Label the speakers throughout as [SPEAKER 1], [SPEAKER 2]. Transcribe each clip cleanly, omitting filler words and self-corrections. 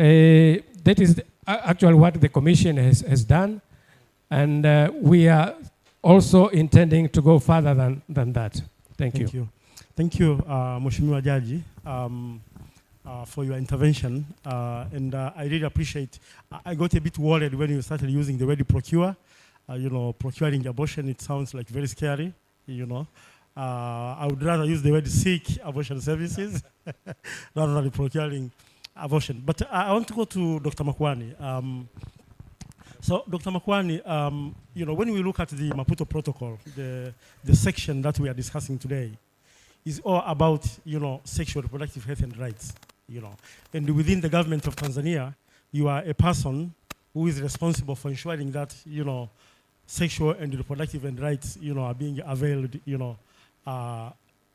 [SPEAKER 1] That is actually what the Commission has done, and we are also intending to go further than that. Thank you.
[SPEAKER 2] Thank you, Mheshimiwa Jaji, for your intervention. And I really appreciate. I got a bit worried when you started using the word procure. Procuring abortion, it sounds like very scary, I would rather use the word seek abortion services rather than procuring abortion. But I want to go to Dr. Makwani. So, Dr. Makwani, when we look at the Maputo Protocol, the section that we are discussing today is all about, sexual reproductive health and rights, And within the government of Tanzania, you are a person who is responsible for ensuring that, sexual and reproductive and rights, are being availed,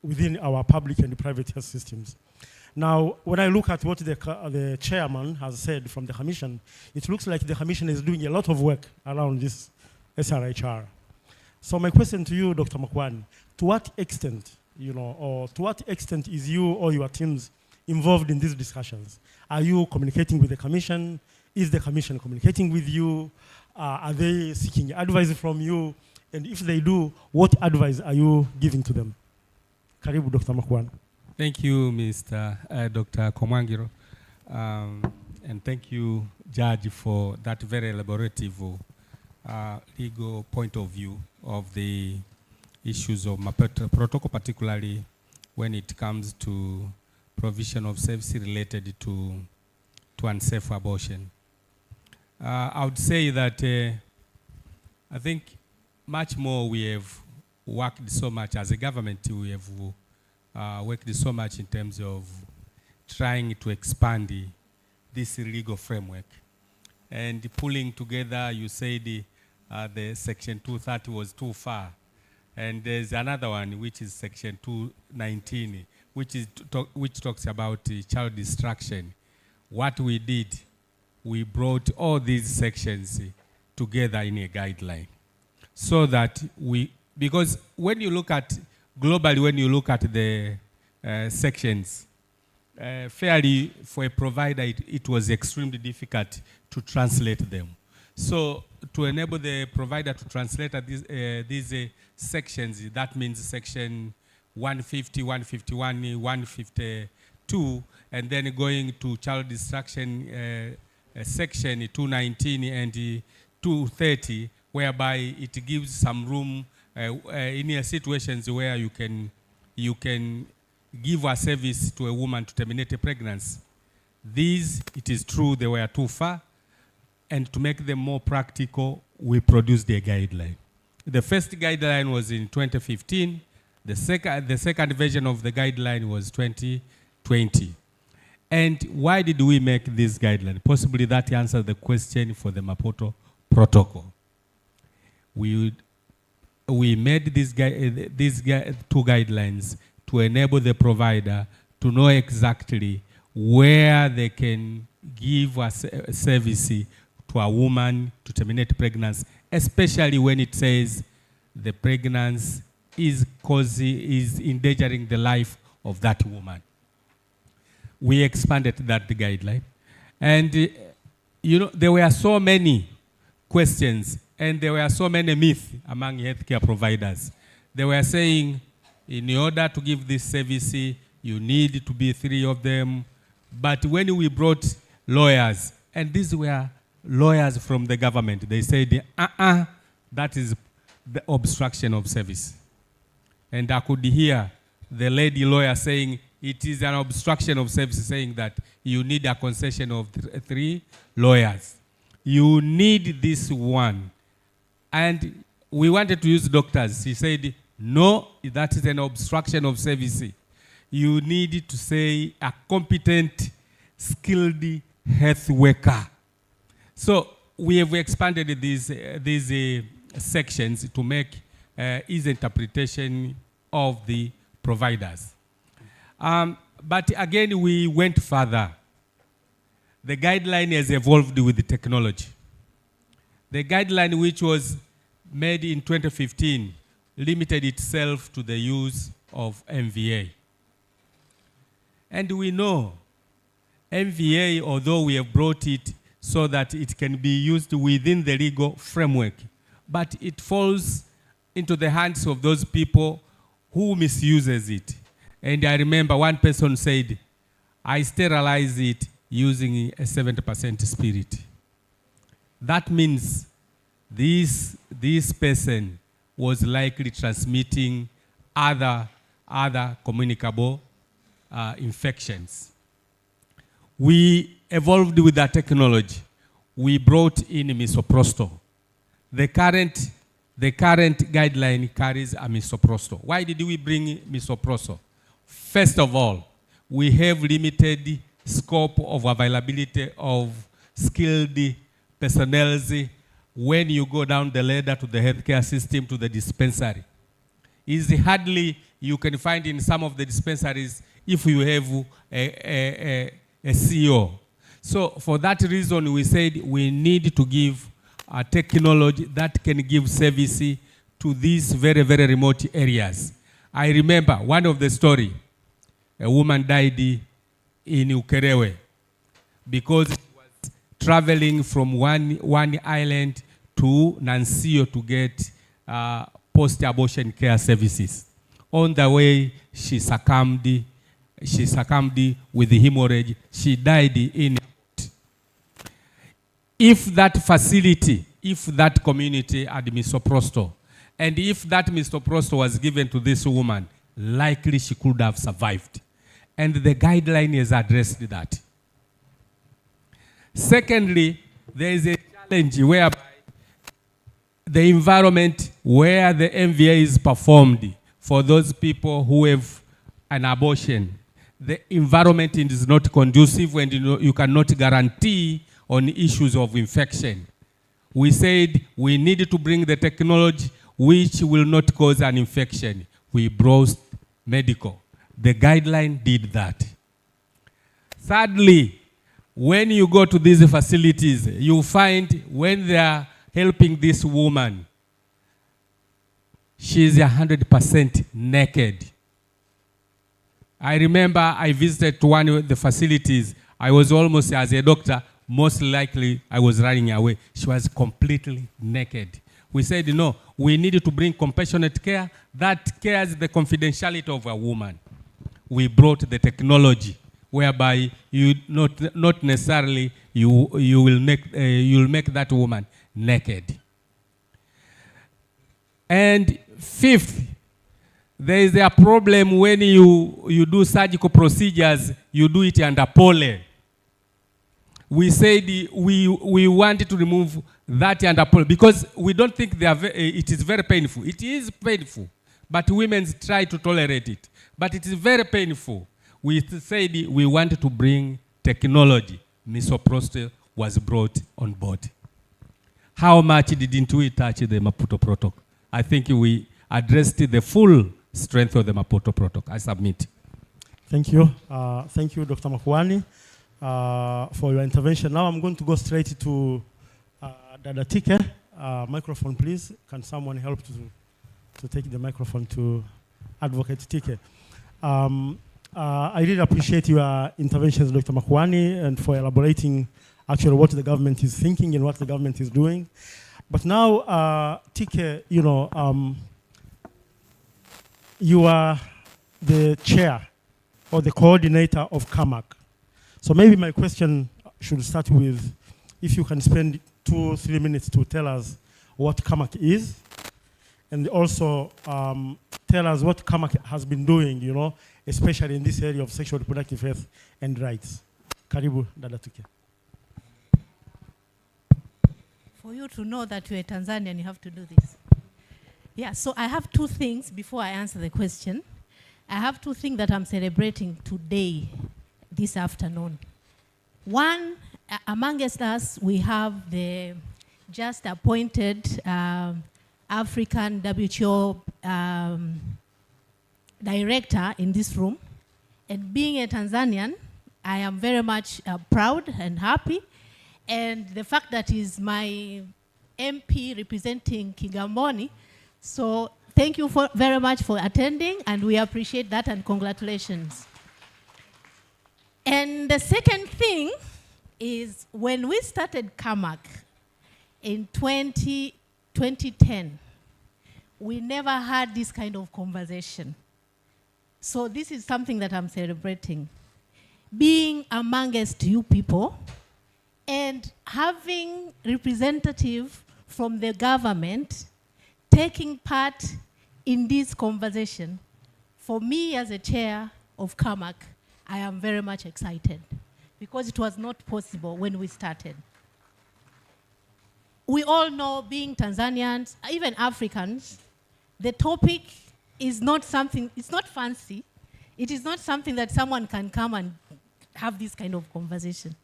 [SPEAKER 2] within our public and private health systems. Now, when I look at what the chairman has said from the Commission, it looks like the Commission is doing a lot of work around this SRHR. So my question to you, Dr. Makwani, to what extent, or to what extent is you or your teams involved in these discussions? Are you communicating with the Commission? Is the Commission communicating with you? Are they seeking advice from you? And if they do, what advice are you giving to them? Karibu, Dr. Makwani.
[SPEAKER 3] Thank you, Mr. Dr. Komwangiro. And thank you, Judge, for that very elaborative legal point of view of the issues of Maputo Protocol, particularly when it comes to provision of services related to unsafe abortion. I would say that I think much more we have worked so much as a government, we have worked so much in terms of trying to expand this legal framework. And pulling together, you said the Section 230 was too far. And there's another one, which is Section 219, which talks about child destruction. What we did, we brought all these sections together in a guideline. So that because when you look at, globally, when you look at the sections, fairly for a provider, it was extremely difficult to translate them. So to enable the provider to translate these sections, that means section 150, 151, 152, and then going to child destruction section 219 and 230, whereby it gives some room in situations where you can give a service to a woman to terminate a pregnancy. These, it is true, they were too far, and to make them more practical, we produced a guideline. The first guideline was in 2015. The second version of the guideline was 2020. And why did we make this guideline? Possibly that answers the question for the Maputo Protocol. We made these two guidelines to enable the provider to know exactly where they can give a service to a woman to terminate pregnancy, especially when it says the pregnancy is endangering the life of that woman. We expanded that guideline. And, there were so many questions and there were so many myths among healthcare providers. They were saying, in order to give this service, you need to be 3 of them. But when we brought lawyers, and these were lawyers from the government, they said, that is the obstruction of service. And I could hear the lady lawyer saying, it is an obstruction of service, saying that you need a concession of 3 lawyers. You need this one. And we wanted to use doctors. He said, no, that is an obstruction of service. You need to say a competent, skilled health worker. So we have expanded these sections to make easy interpretation of the providers. But again, we went further. The guideline has evolved with the technology. The guideline, which was made in 2015, limited itself to the use of MVA. And we know MVA, although we have brought it so that it can be used within the legal framework, but it falls into the hands of those people who misuses it. And I remember one person said, I sterilize it using a 70% spirit. That means this person was likely transmitting other communicable infections. We evolved with that technology. We brought in misoprostol. The current guideline carries a misoprostol. Why did we bring misoprostol? First of all, we have limited scope of availability of skilled personnel when you go down the ladder to the healthcare system, to the dispensary. It's hardly you can find in some of the dispensaries if you have a CEO. So for that reason, we said we need to give a technology that can give service to these very, very remote areas. I remember one of the story, a woman died in Ukerewe because she was traveling from one island to Nansio to get post-abortion care services. On the way, she succumbed with the hemorrhage. She died in. If that facility, if that community had misoprostol, and if that misoprostol was given to this woman, likely she could have survived. And the guideline has addressed that. Secondly, there is a challenge whereby the environment where the MVA is performed for those people who have an abortion, the environment is not conducive and you cannot guarantee on issues of infection. We said we need to bring the technology which will not cause an infection. We brought medical. The guideline did that. Thirdly, when you go to these facilities, you find when they are helping this woman, she is 100% naked. I remember I visited one of the facilities. I was almost, as a doctor, most likely I was running away. She was completely naked. We said, no, we need to bring compassionate care that cares the confidentiality of a woman. We brought the technology whereby you not necessarily you'll make that woman naked. And fifth, there is a problem when you do surgical procedures, you do it under poly. We said we wanted to remove that under poly because we don't think it is very painful. It is painful, but women try to tolerate it. But it is very painful. We said we wanted to bring technology. Misoprostol was brought on board. How much didn't we touch the Maputo Protocol? I think we addressed the full strength of the Maputo Protocol. I submit.
[SPEAKER 2] Thank you. Thank you, Dr. Makuani, for your intervention. Now I'm going to go straight to Dada Tike. Microphone, please. Can someone help to take the microphone to Advocate Tike? I really appreciate your interventions, Dr. Makuani, and for elaborating actually what the government is thinking and what the government is doing. But now, Tike, you are the chair or the coordinator of CAMAC. So maybe my question should start with, if you can spend 2 or 3 minutes to tell us what CAMAC is, and also tell us what CAMAC has been doing, especially in this area of sexual reproductive health and rights. Karibu, Dada Tike.
[SPEAKER 4] For you to know that you're a Tanzanian, you have to do this. Yeah, so I have 2 things before I answer the question. I have 2 things that I'm celebrating today, this afternoon. One, amongst us, we have the just appointed African WHO director in this room. And being a Tanzanian, I am very much proud and happy. And the fact that he's my MP representing Kigamboni. So thank you very much for attending, and we appreciate that, and congratulations. And the second thing is when we started CAMAC in 2010, we never had this kind of conversation. So this is something that I'm celebrating. Being amongst you people and having representative from the government taking part in this conversation, for me as a chair of CAMAC, I am very much excited because it was not possible when we started. We all know, being Tanzanians, even Africans, the topic is not something, it's not fancy. It is not something that someone can come and have this kind of conversation.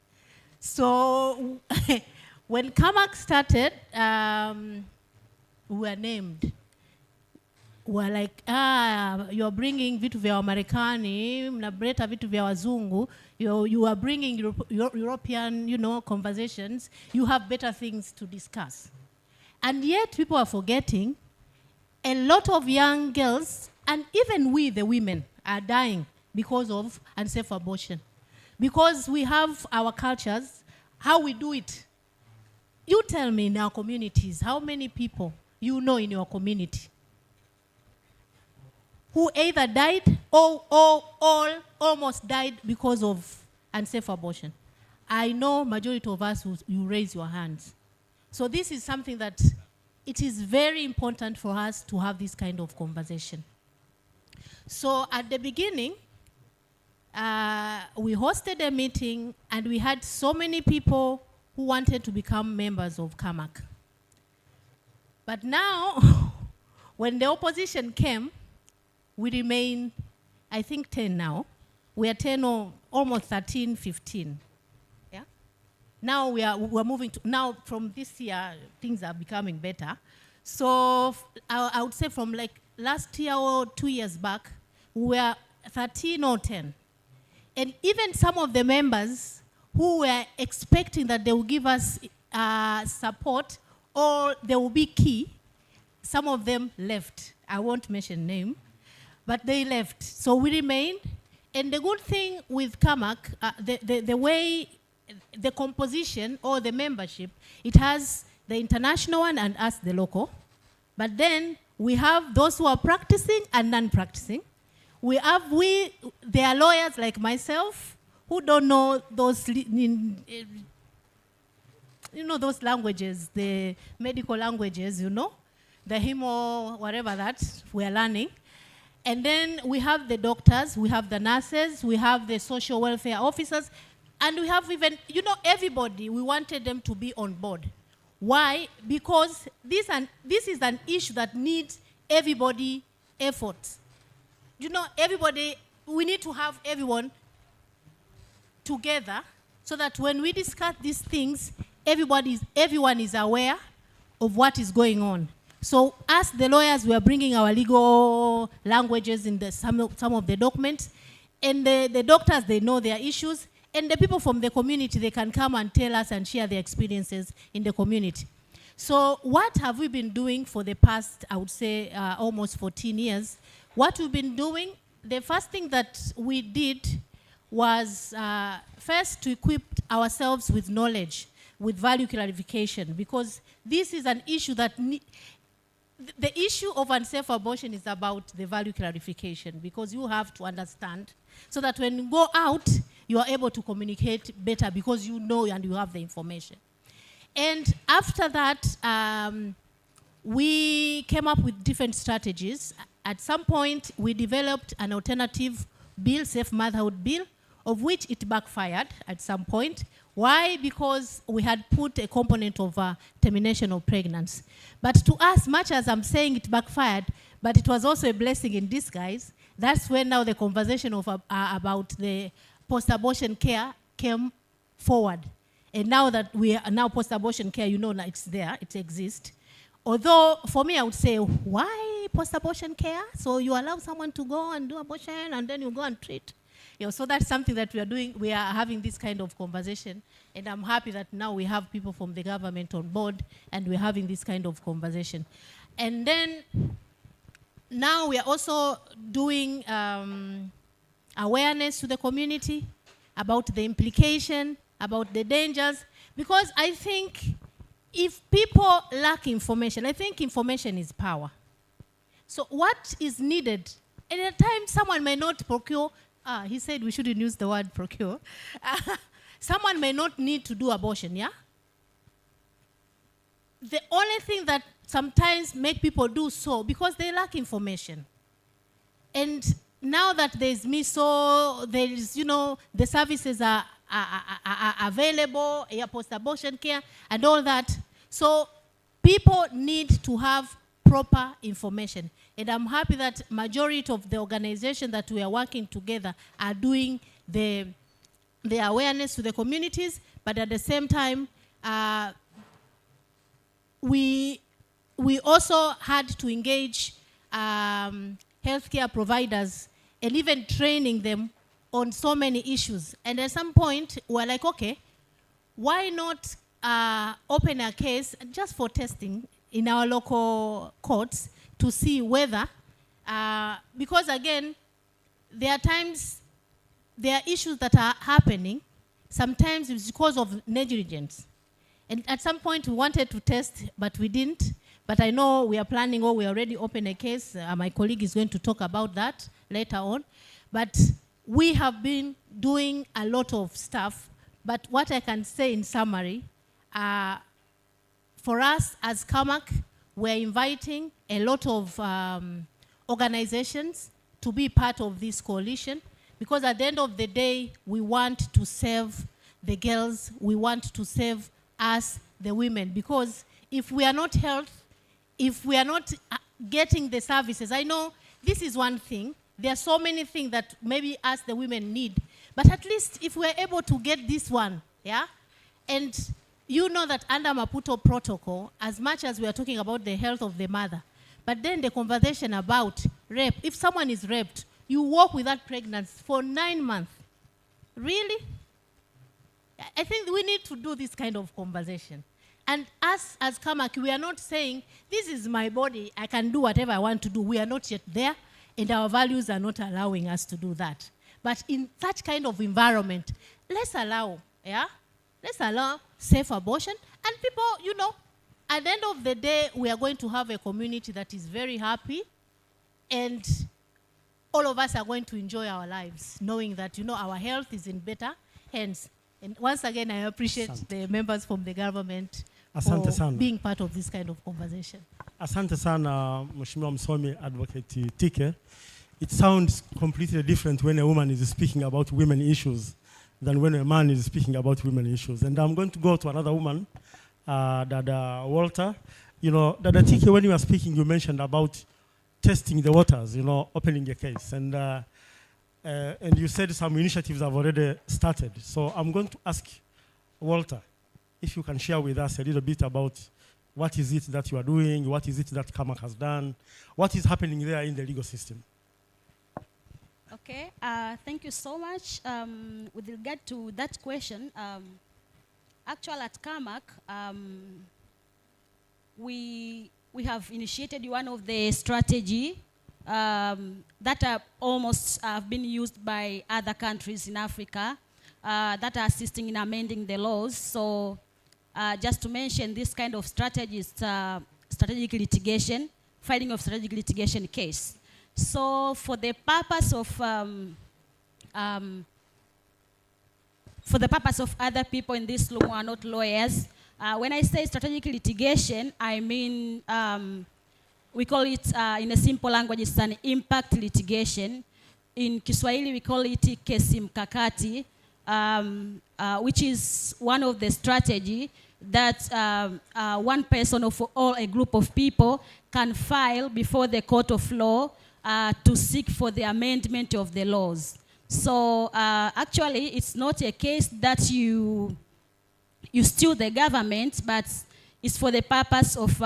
[SPEAKER 4] So when CAMAC started, we were named. We were like, you're bringing vitu vya Wamarekani, mnabreta vitu vya wazungu, you are bringing European, conversations, you have better things to discuss. And yet people are forgetting a lot of young girls, and even we, the women, are dying because of unsafe abortion. Because we have our cultures, how we do it. You tell me in our communities, how many people you know in your community who either died or almost died because of unsafe abortion? I know majority of us, you raise your hands. So this is something that it is very important for us to have this kind of conversation. So at the beginning, we hosted a meeting and we had so many people who wanted to become members of CAMAC. But now, when the opposition came, we remain, I think, 10 now. We are 10 or almost 13, 15. Yeah? Now we're moving to, now from this year, things are becoming better. So I would say from like last year or 2 years back, we were 13 or 10. And even some of the members who were expecting that they will give us support or they will be key, some of them left. I won't mention name, but they left. So we remained. And the good thing with CAMAC, the way, the composition or the membership, it has the international one and us, the local. But then we have those who are practicing and non-practicing. There are lawyers like myself who don't know those, those languages, the medical languages, the hemo, whatever that we are learning. And then we have the doctors, we have the nurses, we have the social welfare officers, and we have even, everybody, we wanted them to be on board. Why? Because this is an issue that needs everybody effort. Everybody, we need to have everyone together so that when we discuss these things, everyone is aware of what is going on. So as the lawyers, we are bringing our legal languages in some of the documents, and the doctors, they know their issues, and the people from the community, they can come and tell us and share their experiences in the community. So what have we been doing for the past, I would say, almost 14 years? What we've been doing, the first thing that we did was first to equip ourselves with knowledge, with value clarification, because this is an issue that the issue of unsafe abortion is about the value clarification, because you have to understand so that when you go out, you are able to communicate better because you know and you have the information. And after that, we came up with different strategies. At some point, we developed an alternative bill, Safe Motherhood Bill, of which it backfired at some point. Why? Because we had put a component of termination of pregnancy. But to us, much as I'm saying it backfired, but it was also a blessing in disguise. That's when now the conversation about the post-abortion care came forward. And now that we are now post-abortion care, it's there, it exists. Although, for me, I would say, why post-abortion care? So you allow someone to go and do abortion, and then you go and treat. So that's something that we are doing. We are having this kind of conversation, and I'm happy that now we have people from the government on board, and we're having this kind of conversation. And then, now we are also doing awareness to the community about the implication, about the dangers, because I think if people lack information, I think information is power. So what is needed, and at times someone may not procure, he said we shouldn't use the word procure. Someone may not need to do abortion, yeah? The only thing that sometimes make people do so, because they lack information. And now that there's MISO, there is, the services are available, post-abortion care, and all that. So people need to have proper information. And I'm happy that majority of the organizations that we are working together are doing the awareness to the communities, but at the same time, we also had to engage healthcare providers and even training them on so many issues. And at some point, we're like, okay, why not open a case just for testing in our local courts to see whether, because again, there are times, there are issues that are happening. Sometimes it's because of negligence. And at some point we wanted to test, but we didn't. But I know we are planning, or we already opened a case. My colleague is going to talk about that later on. But we have been doing a lot of stuff. But what I can say in summary, for us as CAMAC, we're inviting a lot of organizations to be part of this coalition, because at the end of the day, we want to save the girls, we want to save us, the women, because if we are not healthy, if we are not getting the services, I know this is one thing, there are so many things that maybe us, the women, need, but at least if we're able to get this one, yeah, and you know that under Maputo protocol, as much as we are talking about the health of the mother, but then the conversation about rape, if someone is raped, you walk with that pregnancy for 9 months. Really? I think we need to do this kind of conversation. And us as CAMAC, we are not saying, this is my body, I can do whatever I want to do. We are not yet there, and our values are not allowing us to do that. But in such kind of environment, let's allow, yeah? Let's allow safe abortion. And people, at the end of the day, we are going to have a community that is very happy, and all of us are going to enjoy our lives, knowing that, our health is in better hands. And once again, I appreciate the members from the government for being part of this kind of conversation.
[SPEAKER 2] Asante sana, Mheshimiwa Msomi, Advocate Tike. It sounds completely different when a woman is speaking about women issues than when a man is speaking about women issues. And I'm going to go to another woman, Dada Walter. Dada Tike, when you were speaking, you mentioned about testing the waters, opening a case. And you said some initiatives have already started. So I'm going to ask Walter if you can share with us a little bit about what is it that you are doing, what is it that CAMAC has done, what is happening there in the legal system.
[SPEAKER 5] Okay, thank you so much. With regard to that question, actually at CAMAC, we have initiated one of the strategy that are almost have been used by other countries in Africa that are assisting in amending the laws. So just to mention this kind of strategies, strategic litigation, filing of strategic litigation case. So for the purpose of other people in this room who are not lawyers, when I say strategic litigation, I mean we call it, in a simple language, it's an impact litigation. In Kiswahili, we call it kesi mkakati, which is one of the strategy that one person or a group of people can file before the court of law to seek for the amendment of the laws. So actually, it's not a case that you sue the government, but it's for the purpose of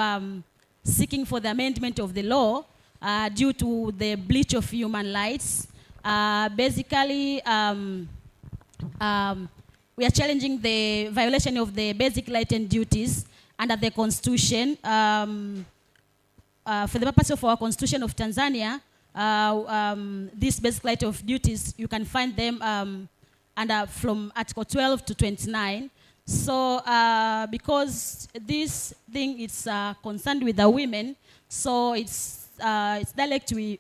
[SPEAKER 5] seeking for the amendment of the law due to the breach of human rights. Basically, we are challenging the violation of the basic rights and duties under the Constitution. For the purpose of our Constitution of Tanzania, these basic rights of duties, you can find them and from Article 12 to 29. So because this thing is concerned with the women, so it's directly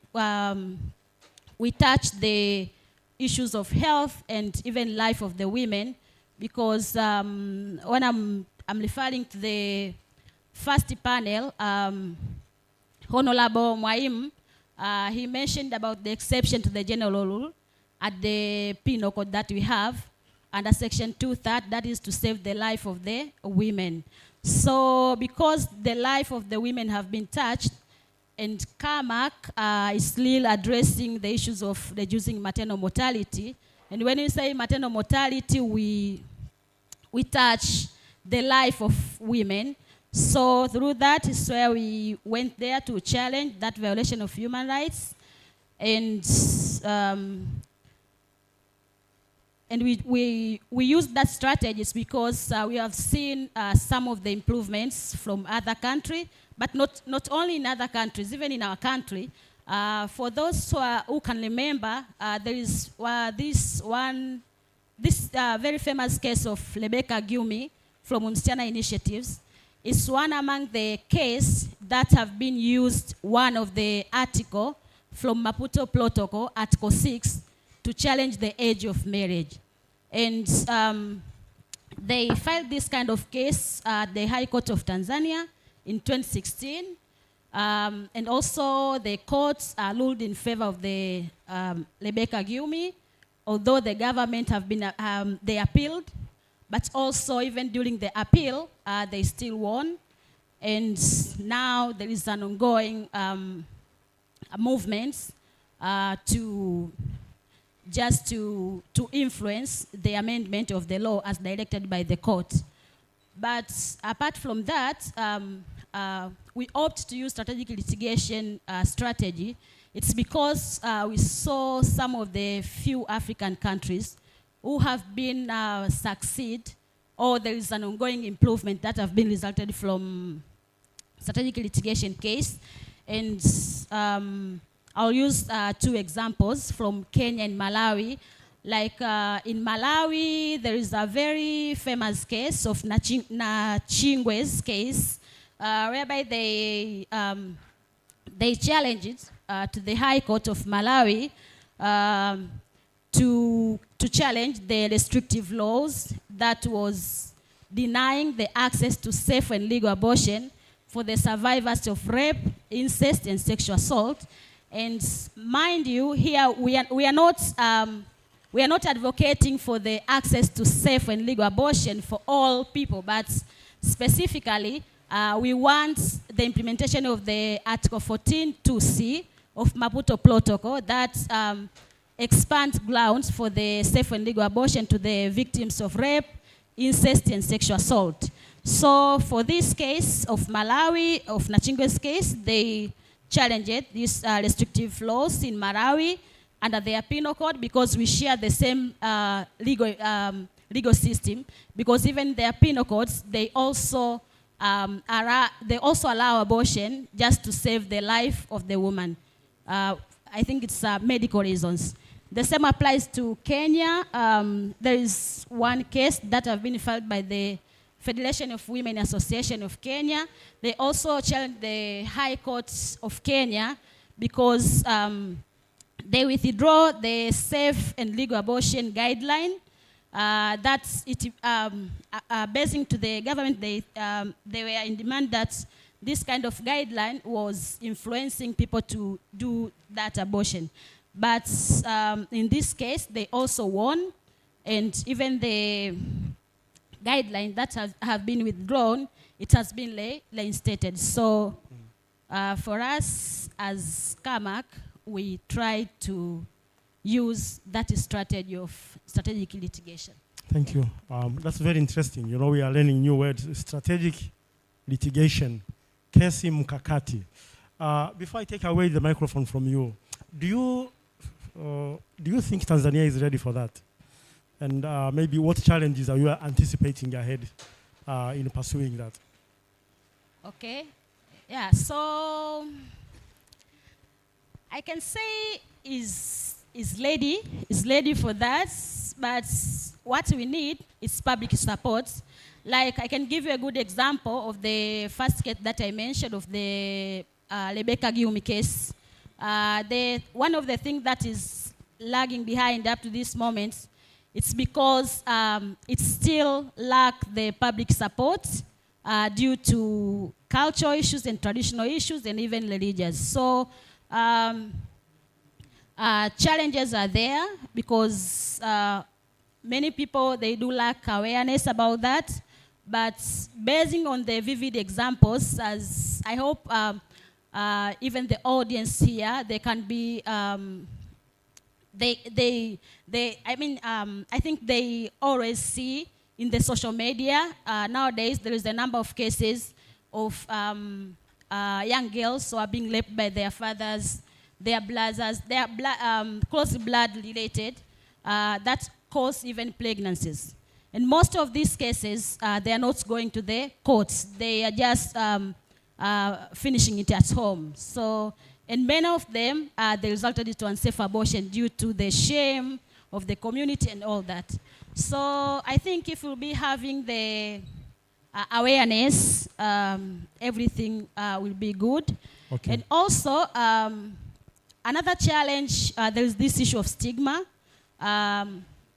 [SPEAKER 5] we touch the issues of health and even life of the women, because when I'm referring to the first panel, Honorable Mwaim, he mentioned about the exception to the general rule at the penal code that we have under section 230, that is to save the life of the women. So because the life of the women have been touched, and CAMAC is still addressing the issues of reducing maternal mortality. And when we say maternal mortality, we touch the life of women. So through that is where we went there to challenge that violation of human rights. And we use that strategies because we have seen some of the improvements from other countries, but not only in other countries, even in our country. For those who can remember, there is this very famous case of Rebecca Gyumi from Msichana Initiatives. It's one among the cases that have been used, one of the article from Maputo Protocol, Article 6, to challenge the age of marriage. And they filed this kind of case at the High Court of Tanzania in 2016. And also the courts ruled in favor of the Rebecca Gyumi, although the government have been, they appealed, but also even during the appeal, they still won. And now there is an ongoing movement to influence the amendment of the law as directed by the court. But apart from that, we opt to use strategic litigation strategy. It's because we saw some of the few African countries who have been succeed, or there is an ongoing improvement that have been resulted from strategic litigation case. And I'll use 2 examples from Kenya and Malawi. Like in Malawi, there is a very famous case of Nachingwe's case, whereby they challenged it to the High Court of Malawi to challenge the restrictive laws that was denying the access to safe and legal abortion for the survivors of rape, incest, and sexual assault. And mind you, here we are not advocating for the access to safe and legal abortion for all people, but specifically, we want the implementation of the Article 14(2)(c) of Maputo Protocol that expands grounds for the safe and legal abortion to the victims of rape, incest, and sexual assault. So for this case of Malawi, of Nachingwe's case, they challenged these restrictive laws in Malawi under their penal code because we share the same legal system, because even their penal codes, they also allow abortion just to save the life of the woman. I think it's medical reasons. The same applies to Kenya. There is one case that have been filed by the Federation of Women Association of Kenya. They also challenged the High Court of Kenya because they withdraw the safe and legal abortion guideline. That's it, basing to the government, they were in demand that this kind of guideline was influencing people to do that abortion. But in this case, they also won, and even the guideline that have been withdrawn, it has been reinstated. So for us as CAMAC, we try to use that strategy of strategic litigation.
[SPEAKER 2] Thank you. That's very interesting. You know, we are learning new words. Strategic litigation, kesi mkakati. Before I take away the microphone from you, do you think Tanzania is ready for that? And maybe what challenges are you anticipating ahead in pursuing that?
[SPEAKER 5] Okay. Yeah, so I can say is is ready for that, but what we need is public support. Like, I can give you a good example of the first case that I mentioned of the Rebecca Giumi case. One of the things that is lagging behind up to this moment, it's because it still lacks the public support due to cultural issues and traditional issues and even religious. So challenges are there because many people, they do lack awareness about that. But basing on the vivid examples, as I hope even the audience here, they can be, I think they always see in the social media, nowadays there is a number of cases of young girls who are being raped by their fathers, their brothers, their close blood related, that cause even pregnancies. And most of these cases, they are not going to the courts. They are just finishing it at home. So, and many of them, they resulted into unsafe abortion due to the shame of the community and all that. So I think if we'll be having the awareness, everything will be good.
[SPEAKER 2] Okay.
[SPEAKER 5] And also, another challenge, there is this issue of stigma.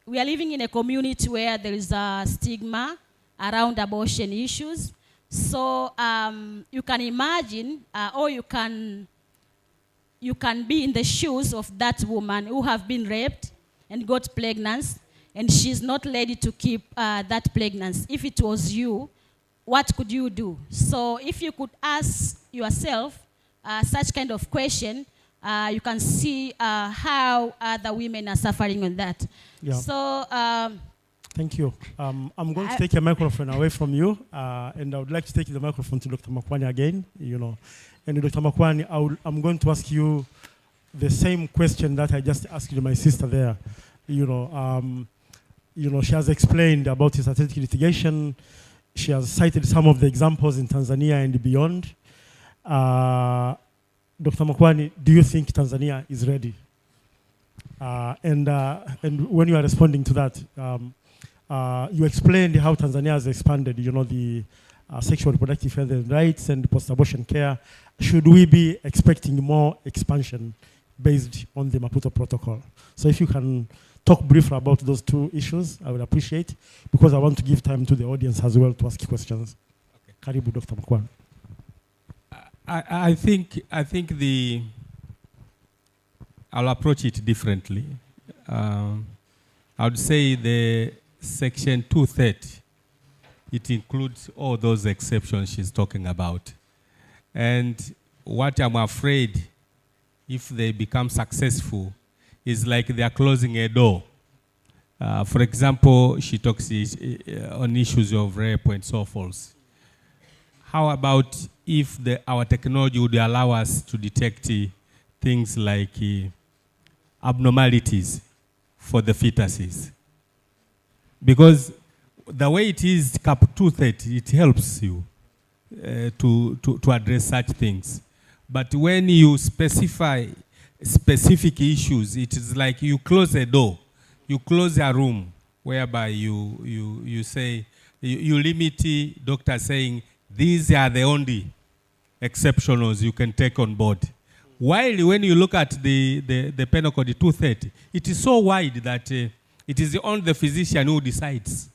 [SPEAKER 5] We are living in a community where there is a stigma around abortion issues. So you can imagine, or you can be in the shoes of that woman who have been raped and got pregnant, and she's not ready to keep that pregnancy. If it was you, what could you do? So if you could ask yourself such kind of question, you can see how other women are suffering on that.
[SPEAKER 2] Yeah.
[SPEAKER 5] So,
[SPEAKER 2] thank you. I'm going to take a microphone away from you, and I would like to take the microphone to Dr. Makwani again. And Dr. Makwani, I'm going to ask you the same question that I just asked my sister there. She has explained about the strategic litigation. She has cited some of the examples in Tanzania and beyond. Dr. Makwani, do you think Tanzania is ready? And when you are responding to that, you explained how Tanzania has expanded, the sexual reproductive health and rights and post-abortion care. Should we be expecting more expansion based on the Maputo Protocol? So if you can talk briefly about those two issues, I would appreciate, because I want to give time to the audience as well to ask questions. Okay. Karibu, Dr. Makwani.
[SPEAKER 3] I think I'll approach it differently. I would say the Section 230, it includes all those exceptions she's talking about. And what I'm afraid, if they become successful, is like they are closing a door. For example, she talks on issues of rape and so forth. How about if our technology would allow us to detect things like abnormalities for the fetuses? Because the way it is, Cap 230, it helps you to address such things. But when you specify specific issues, it is like you close a door, you close a room, whereby you say, you limit doctor saying, these are the only exceptionals you can take on board. While when you look at the penal code 230, it is so wide that it is only the physician who decides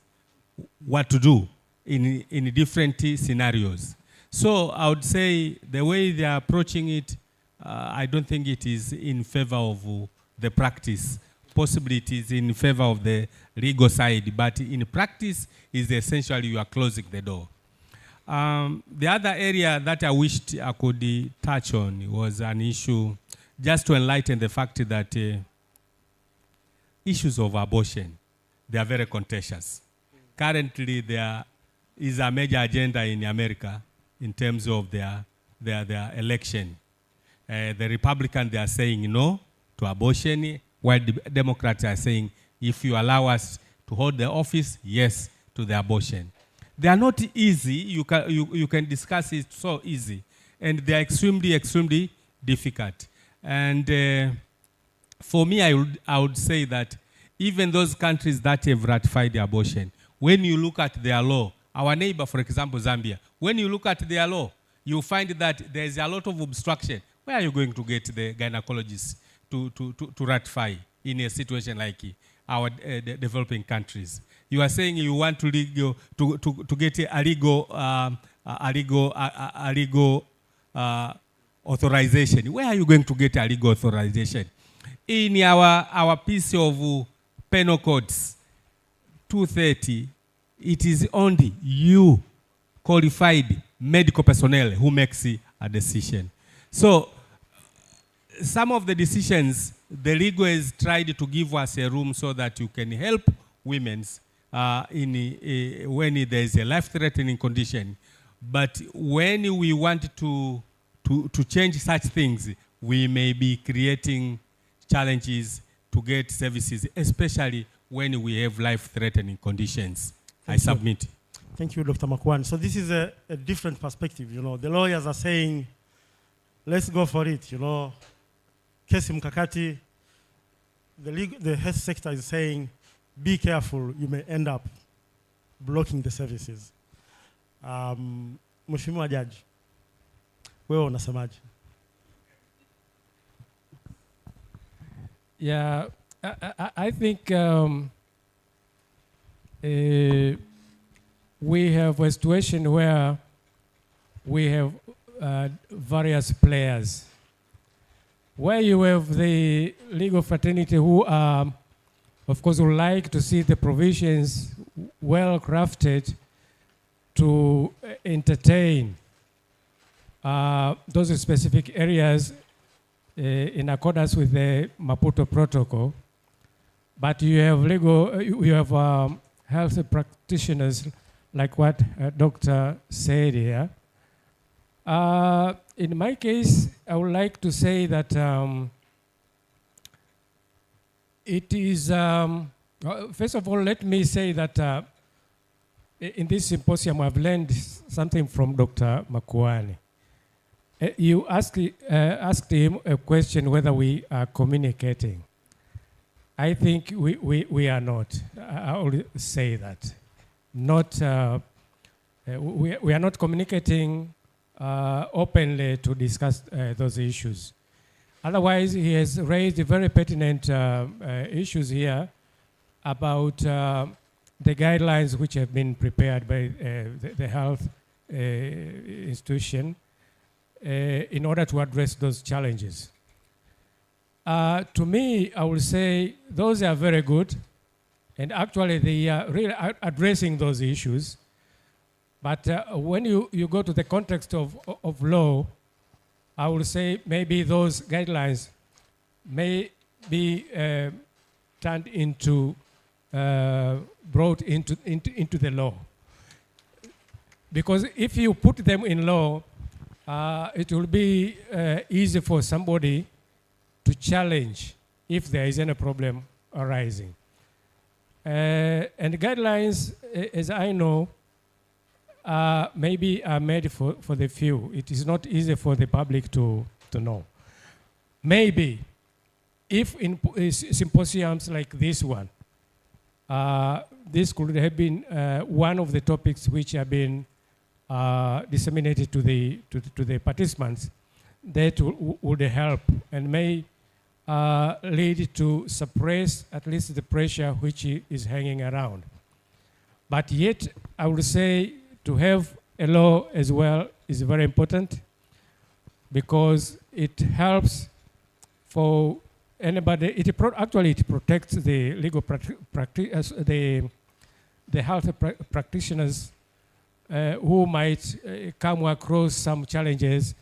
[SPEAKER 3] what to do in different scenarios. So I would say the way they are approaching it, I don't think it is in favor of the practice. Possibly it is in favor of the legal side, but in practice is essentially you are closing the door. The other area that I wished I could touch on was an issue, just to enlighten the fact that issues of abortion, they are very contentious. Currently, there is a major agenda in America in terms of their election. The Republicans, they are saying no to abortion, while the Democrats are saying, if you allow us to hold the office, yes to the abortion. They are not easy. You can discuss it so easy. And they are extremely, extremely difficult. And for me, I would say that even those countries that have ratified abortion, when you look at their law, our neighbor, for example, Zambia, when you look at their law, you find that there's a lot of obstruction. Where are you going to get the gynecologists to ratify in a situation like our developing countries? You are saying you want to get a legal authorization. Where are you going to get a legal authorization? In our piece of penal codes, 230, it is only you, qualified medical personnel, who makes a decision. So some of the decisions, the legal has tried to give us a room so that you can help women when there is a life-threatening condition. But when we want to change such things, we may be creating challenges to get services, especially when we have life-threatening conditions. I submit.
[SPEAKER 2] Thank you, Dr. Makwan. So this is a different perspective. You know, the lawyers are saying, let's go for it. You know, kesi mkakati. The health sector is saying, be careful. You may end up blocking the services. Mheshimiwa Jaji, wewe unasemaje?
[SPEAKER 1] Yeah, I think we have a situation where we have various players. Where you have the legal fraternity who are, of course, would like to see the provisions well crafted to entertain those specific areas in accordance with the Maputo Protocol. But you have health practitioners like what Doctor said here. In my case, I would like to say that it is, first of all, let me say that in this symposium, I've learned something from Dr. Makuani. You asked him a question whether we are communicating. I think we are not. I will say that. We are not communicating openly to discuss those issues. Otherwise, he has raised very pertinent issues here about the guidelines which have been prepared by the health institution in order to address those challenges. To me, I would say those are very good, and actually they are really addressing those issues. But when you go to the context of law, I would say maybe those guidelines may be turned into, brought into the law. Because if you put them in law, it will be easy for somebody to challenge if there is any problem arising. And guidelines, as I know, maybe are made for the few. It is not easy for the public to know. Maybe if in symposiums like this one, this could have been one of the topics which have been disseminated to the participants, that would help and may lead to suppress at least the pressure which is hanging around. But yet, I would say to have a law as well is very important, because it helps for anybody. Actually, it protects the legal the health practitioners who might come across some challenges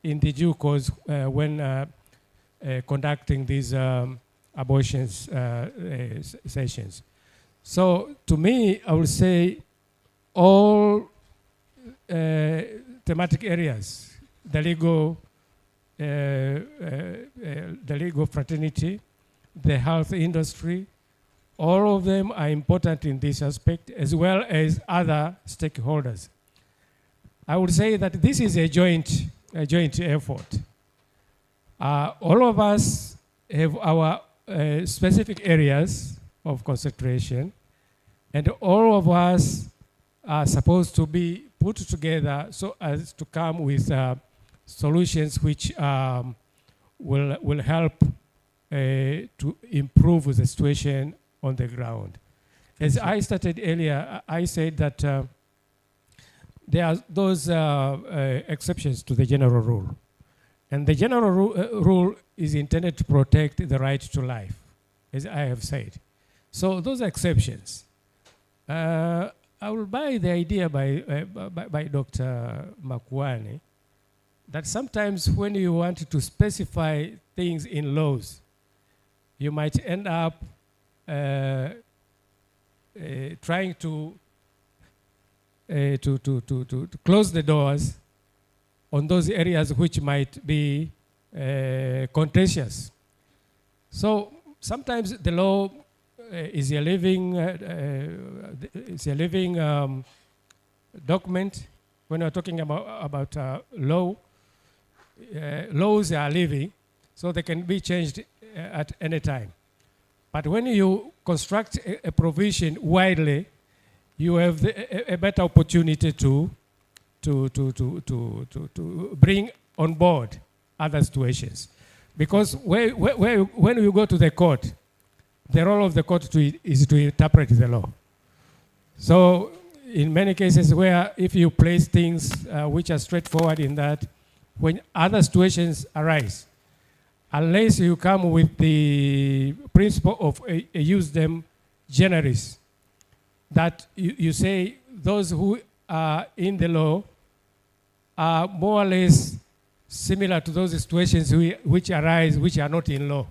[SPEAKER 1] in the due course when conducting these abortions sessions. So to me, I would say all thematic areas, the legal fraternity, the health industry, all of them are important in this aspect, as well as other stakeholders. I would say that this is a joint effort. All of us have our specific areas of concentration, and all of us are supposed to be put together so as to come with solutions which will help to improve the situation on the ground. As I started earlier, I said that there are those exceptions to the general rule. And the general rule is intended to protect the right to life, as I have said. So those exceptions, I will buy the idea by Dr. Makuane that sometimes when you want to specify things in laws, you might end up trying to close the doors on those areas which might be contentious. So sometimes the law is a living document. When we're talking about law, laws are living, so they can be changed at any time. But when you construct a provision widely, you have a better opportunity to bring on board other situations. Because when you go to the court, the role of the court is to interpret the law. So in many cases where if you place things which are straightforward in that, when other situations arise, unless you come with the principle of a use them generis, that you say those who are in the law are more or less similar to those situations which arise which are not in law.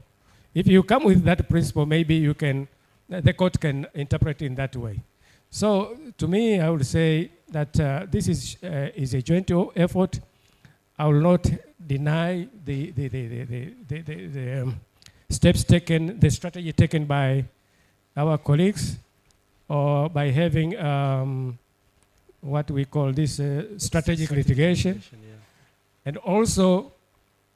[SPEAKER 1] If you come with that principle, maybe the court can interpret in that way. So to me, I would say that this is a joint effort. I will not deny the steps taken, the strategy taken by our colleagues, or by having what we call this strategic litigation.
[SPEAKER 2] Yeah.
[SPEAKER 1] And also,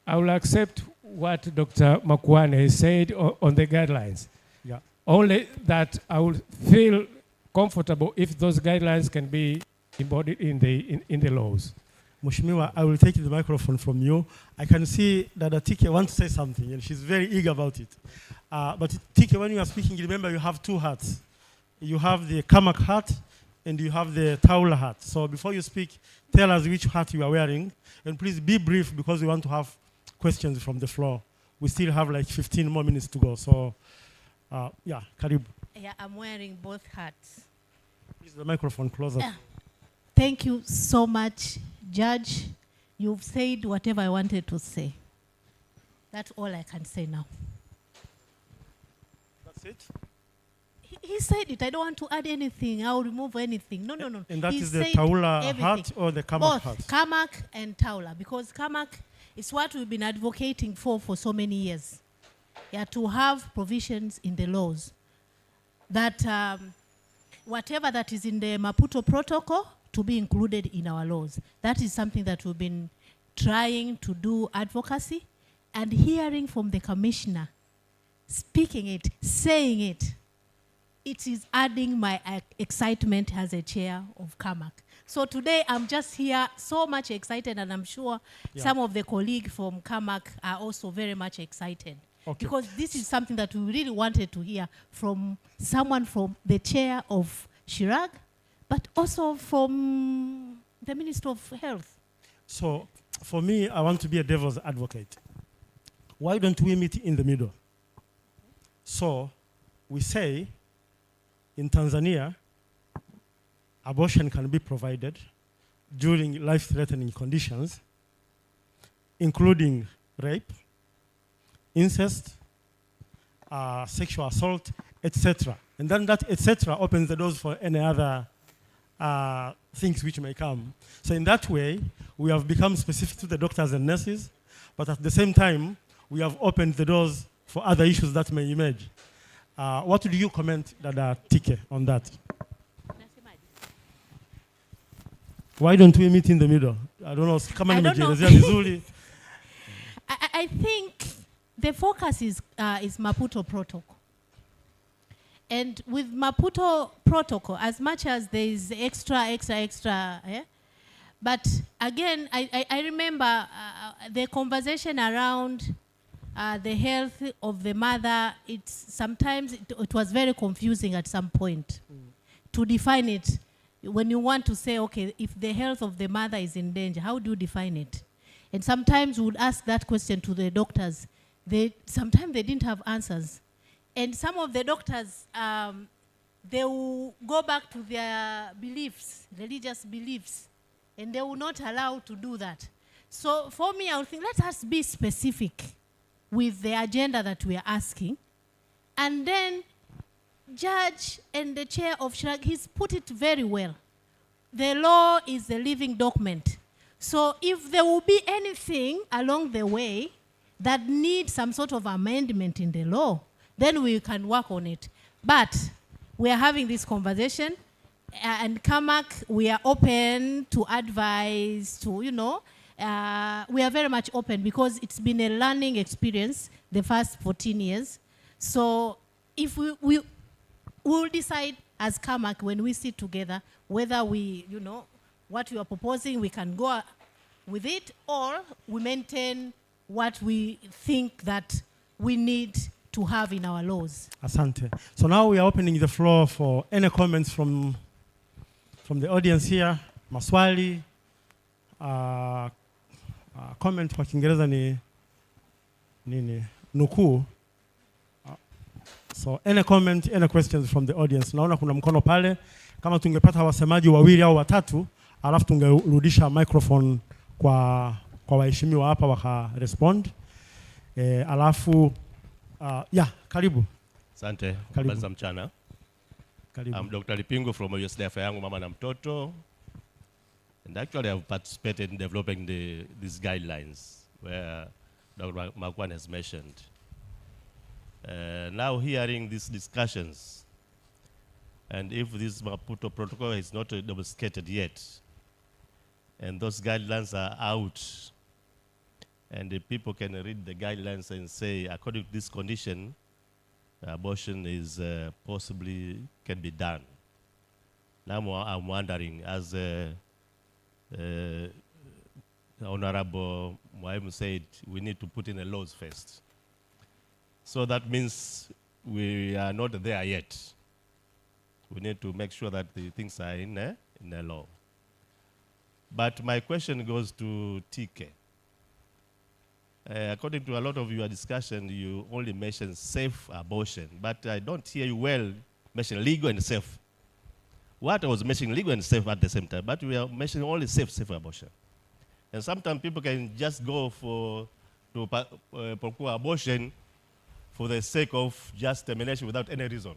[SPEAKER 1] I will accept what Dr. Makuane said on the guidelines.
[SPEAKER 2] Yeah.
[SPEAKER 1] Only that I will feel comfortable if those guidelines can be embodied in the laws.
[SPEAKER 2] Mheshimiwa, I will take the microphone from you. I can see that Tike wants to say something, and she's very eager about it. But Tike, when you are speaking, remember you have two hats. You have the Kamak hat, and you have the Taula hat. So before you speak, tell us which hat you are wearing, and please be brief because we want to have questions from the floor. We still have like 15 more minutes to go. So, yeah, Karibu.
[SPEAKER 4] Yeah, I'm wearing both hats.
[SPEAKER 2] Please, the microphone closer.
[SPEAKER 4] Thank you so much, Judge. You've said whatever I wanted to say. That's all I can say now.
[SPEAKER 2] That's it?
[SPEAKER 4] He said it. I don't want to add anything. I'll remove anything. No.
[SPEAKER 2] And that
[SPEAKER 4] He
[SPEAKER 2] is the
[SPEAKER 4] said
[SPEAKER 2] Taula
[SPEAKER 4] everything.
[SPEAKER 2] hat or the Kamak
[SPEAKER 4] Both
[SPEAKER 2] hat?
[SPEAKER 4] Kamak and Taula, because Kamak is what we've been advocating for so many years. Yeah, to have provisions in the laws that whatever that is in the Maputo Protocol to be included in our laws. That is something that we've been trying to do advocacy, and hearing from the commissioner, speaking it, saying it, it is adding my excitement as a chair of Kamak. So today I'm just here so much excited, and I'm sure some of the colleagues from Kamak are also very much excited.
[SPEAKER 2] Okay.
[SPEAKER 4] Because this is something that we really wanted to hear from someone from the chair of Chirag, but also from the Minister of Health.
[SPEAKER 2] So for me, I want to be a devil's advocate. Why don't we meet in the middle? So we say in Tanzania, abortion can be provided during life-threatening conditions, including rape, incest, sexual assault, etc. And then that etc. opens the doors for any other things which may come. So in that way, we have become specific to the doctors and nurses, but at the same time, we have opened the doors for other issues that may emerge. What do you comment, Dada Tike, on that? Why don't we meet in the middle? I don't know.
[SPEAKER 4] I don't know. I think the focus is Maputo Protocol. And with Maputo Protocol, as much as there is extra, but again, I remember the conversation around the health of the mother. Sometimes it was very confusing at some point to define it. When you want to say, okay, if the health of the mother is in danger, how do you define it? And sometimes we would ask that question to the doctors. Sometimes they didn't have answers. And some of the doctors, they will go back to their beliefs, religious beliefs, and they will not allow to do that. So for me, I would think, let us be specific with the agenda that we are asking. And then Judge and the chair of Shirag, he's put it very well. The law is a living document. So if there will be anything along the way that needs some sort of amendment in the law, then we can work on it. But we are having this conversation, and CAMAC, we are open to advise, to, we are very much open because it's been a learning experience the first 14 years. So if we will decide as CAMAC when we sit together whether we, what we are proposing, we can go with it, or we maintain what we think that we need to have in our laws.
[SPEAKER 2] Asante. So now we are opening the floor for any comments from the audience here. Maswali, comment kwa Kiingereza ni nini? Nukuu. So any comment, any questions from the audience. Naona kuna mkono pale. Kama tungepata wasemaji wawili au watatu, alafu tungerudisha microphone kwa waheshimiwa hapa waka respond. Alafu karibu.
[SPEAKER 6] Asante. Habari za mchana.
[SPEAKER 2] Karibu.
[SPEAKER 6] I'm Dr. Lipingo from USDF yangu mama na mtoto. And actually I've participated in developing these guidelines where Dr. Makwan has mentioned. Now hearing these discussions, and if this Maputo Protocol is not domesticated yet, and those guidelines are out, and the people can read the guidelines and say, according to this condition, abortion is possibly can be done. Now I'm wondering, as Honorable Mwaimu said, we need to put in the laws first. So that means we are not there yet. We need to make sure that the things are in the law. But my question goes to TK. According to a lot of your discussion, you only mention safe abortion, but I don't hear you well mention legal and safe. What I was mentioning legal and safe at the same time, but we are mentioning only safe abortion. And sometimes people can just go to procure abortion for the sake of just termination without any reason.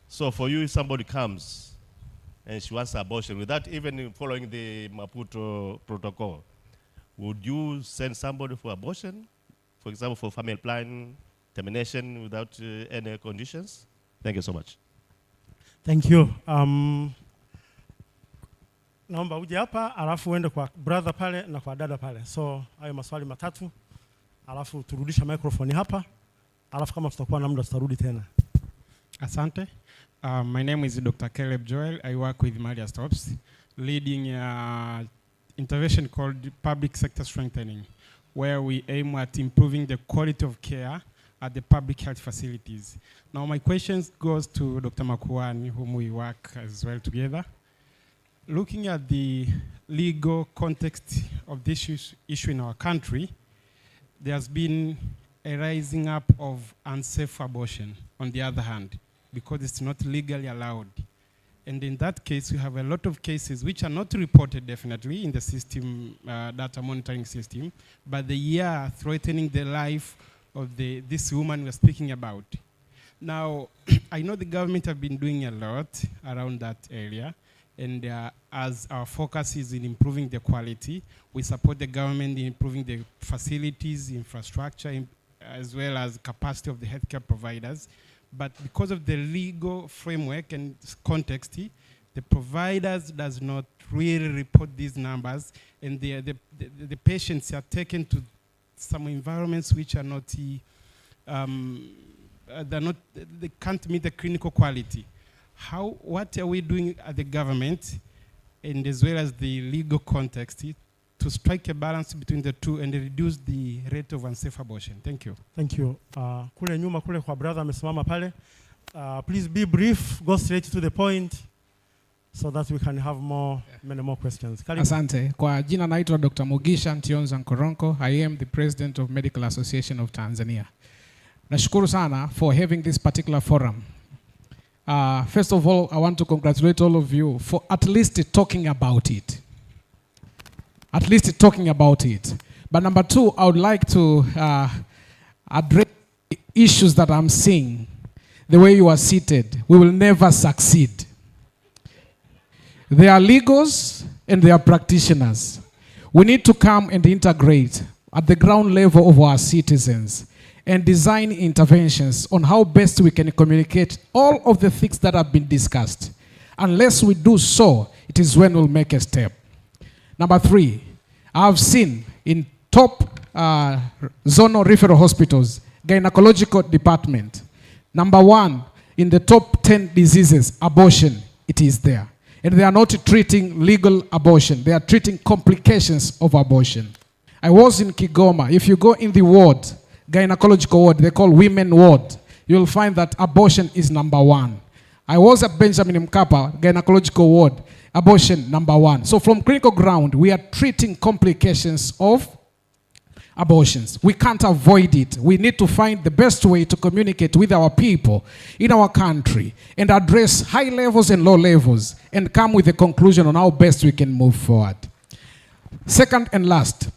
[SPEAKER 6] So for you, if somebody comes and she wants abortion without even following the Maputo Protocol, would you send somebody for abortion? For example, for family planning, termination without any conditions? Thank you so much.
[SPEAKER 2] Thank you. Naomba uje hapa, alafu uende kwa brother pale na kwa dada pale. So, hayo maswali matatu, alafu turudisha microphone hapa, alafu kama tutakuwa na muda tutarudi tena.
[SPEAKER 7] Asante. My name is Dr. Caleb Joel. I work with Maria Stops, leading an intervention called Public Sector Strengthening, where we aim at improving the quality of care at the public health facilities. Now my question goes to Dr. Makuani, whom we work as well together. Looking at the legal context of this issue in our country, there's been a rising up of unsafe abortion, on the other hand, because it's not legally allowed. And in that case, we have a lot of cases which are not reported definitely in the system, data monitoring system, but they are threatening the life of this woman we're speaking about. Now, I know the government have been doing a lot around that area, and as our focus is in improving the quality, we support the government in improving the facilities, infrastructure, as well as capacity of the healthcare providers. But because of the legal framework and context, the providers does not really report these numbers, and the patients are taken to some environments which are not, they can't meet the clinical quality. What are we doing at the government, and as well as the legal context, to strike a balance between the two and reduce the rate of unsafe abortion? Thank you.
[SPEAKER 2] Thank you. Kule nyuma kule kwa brother amesimama pale. Please be brief, go straight to the point, so that we can have many more questions. Karibu.
[SPEAKER 8] Asante. Kwa jina naitwa Dr. Mugisha Ntionza Nkoronko. I am the President of Medical Association of Tanzania. Nashukuru sana for having this particular forum. First of all, I want to congratulate all of you for at least talking about it. At least talking about it. But number two, I would like to address the issues that I'm seeing. The way you are seated, we will never succeed. There are legals and there are practitioners. We need to come and integrate at the ground level of our citizens and design interventions on how best we can communicate all of the things that have been discussed. Unless we do so, it is when we'll make a step. Number three, I've seen in top zonal referral hospitals, gynecological department, number one in the top 10 diseases, abortion, it is there. And they are not treating legal abortion. They are treating complications of abortion. I was in Kigoma. If you go in the ward, gynecological ward, they call women ward, you'll find that abortion is number one. I was at Benjamin Mkapa, gynecological ward, abortion number one. So from clinical ground, we are treating complications of abortions. We can't avoid it. We need to find the best way to communicate with our people in our country and address high levels and low levels and come with a conclusion on how best we can move forward. Second and last,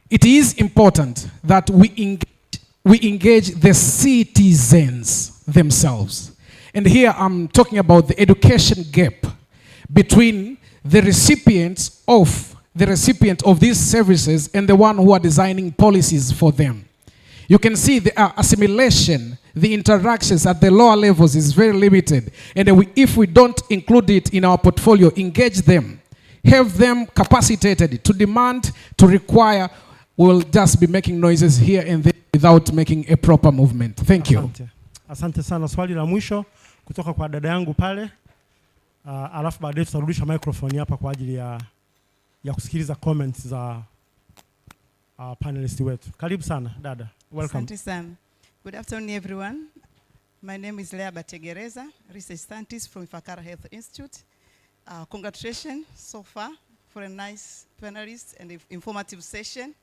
[SPEAKER 8] it is important that we engage the citizens themselves. And here I'm talking about the education gap between the recipient of these services and the one who are designing policies for them. You can see the assimilation, the interactions at the lower levels is very limited. And if we don't include it in our portfolio, engage them, have them capacitated to demand, to require, we'll just be making noises here and there without making a proper movement. Thank you.
[SPEAKER 2] Asante sana. Swali la mwisho kutoka kwa dada yangu pale. Alafu baadaye tutarudisha microphone hapa kwa ajili ya kusikiliza comments za panelists wetu. Karibu sana dada. Welcome.
[SPEAKER 9] Asante sana. Good afternoon everyone. My name is Lea Bategereza, research scientist from Ifakara Health Institute. Congratulations so far for a nice panelist and informative session.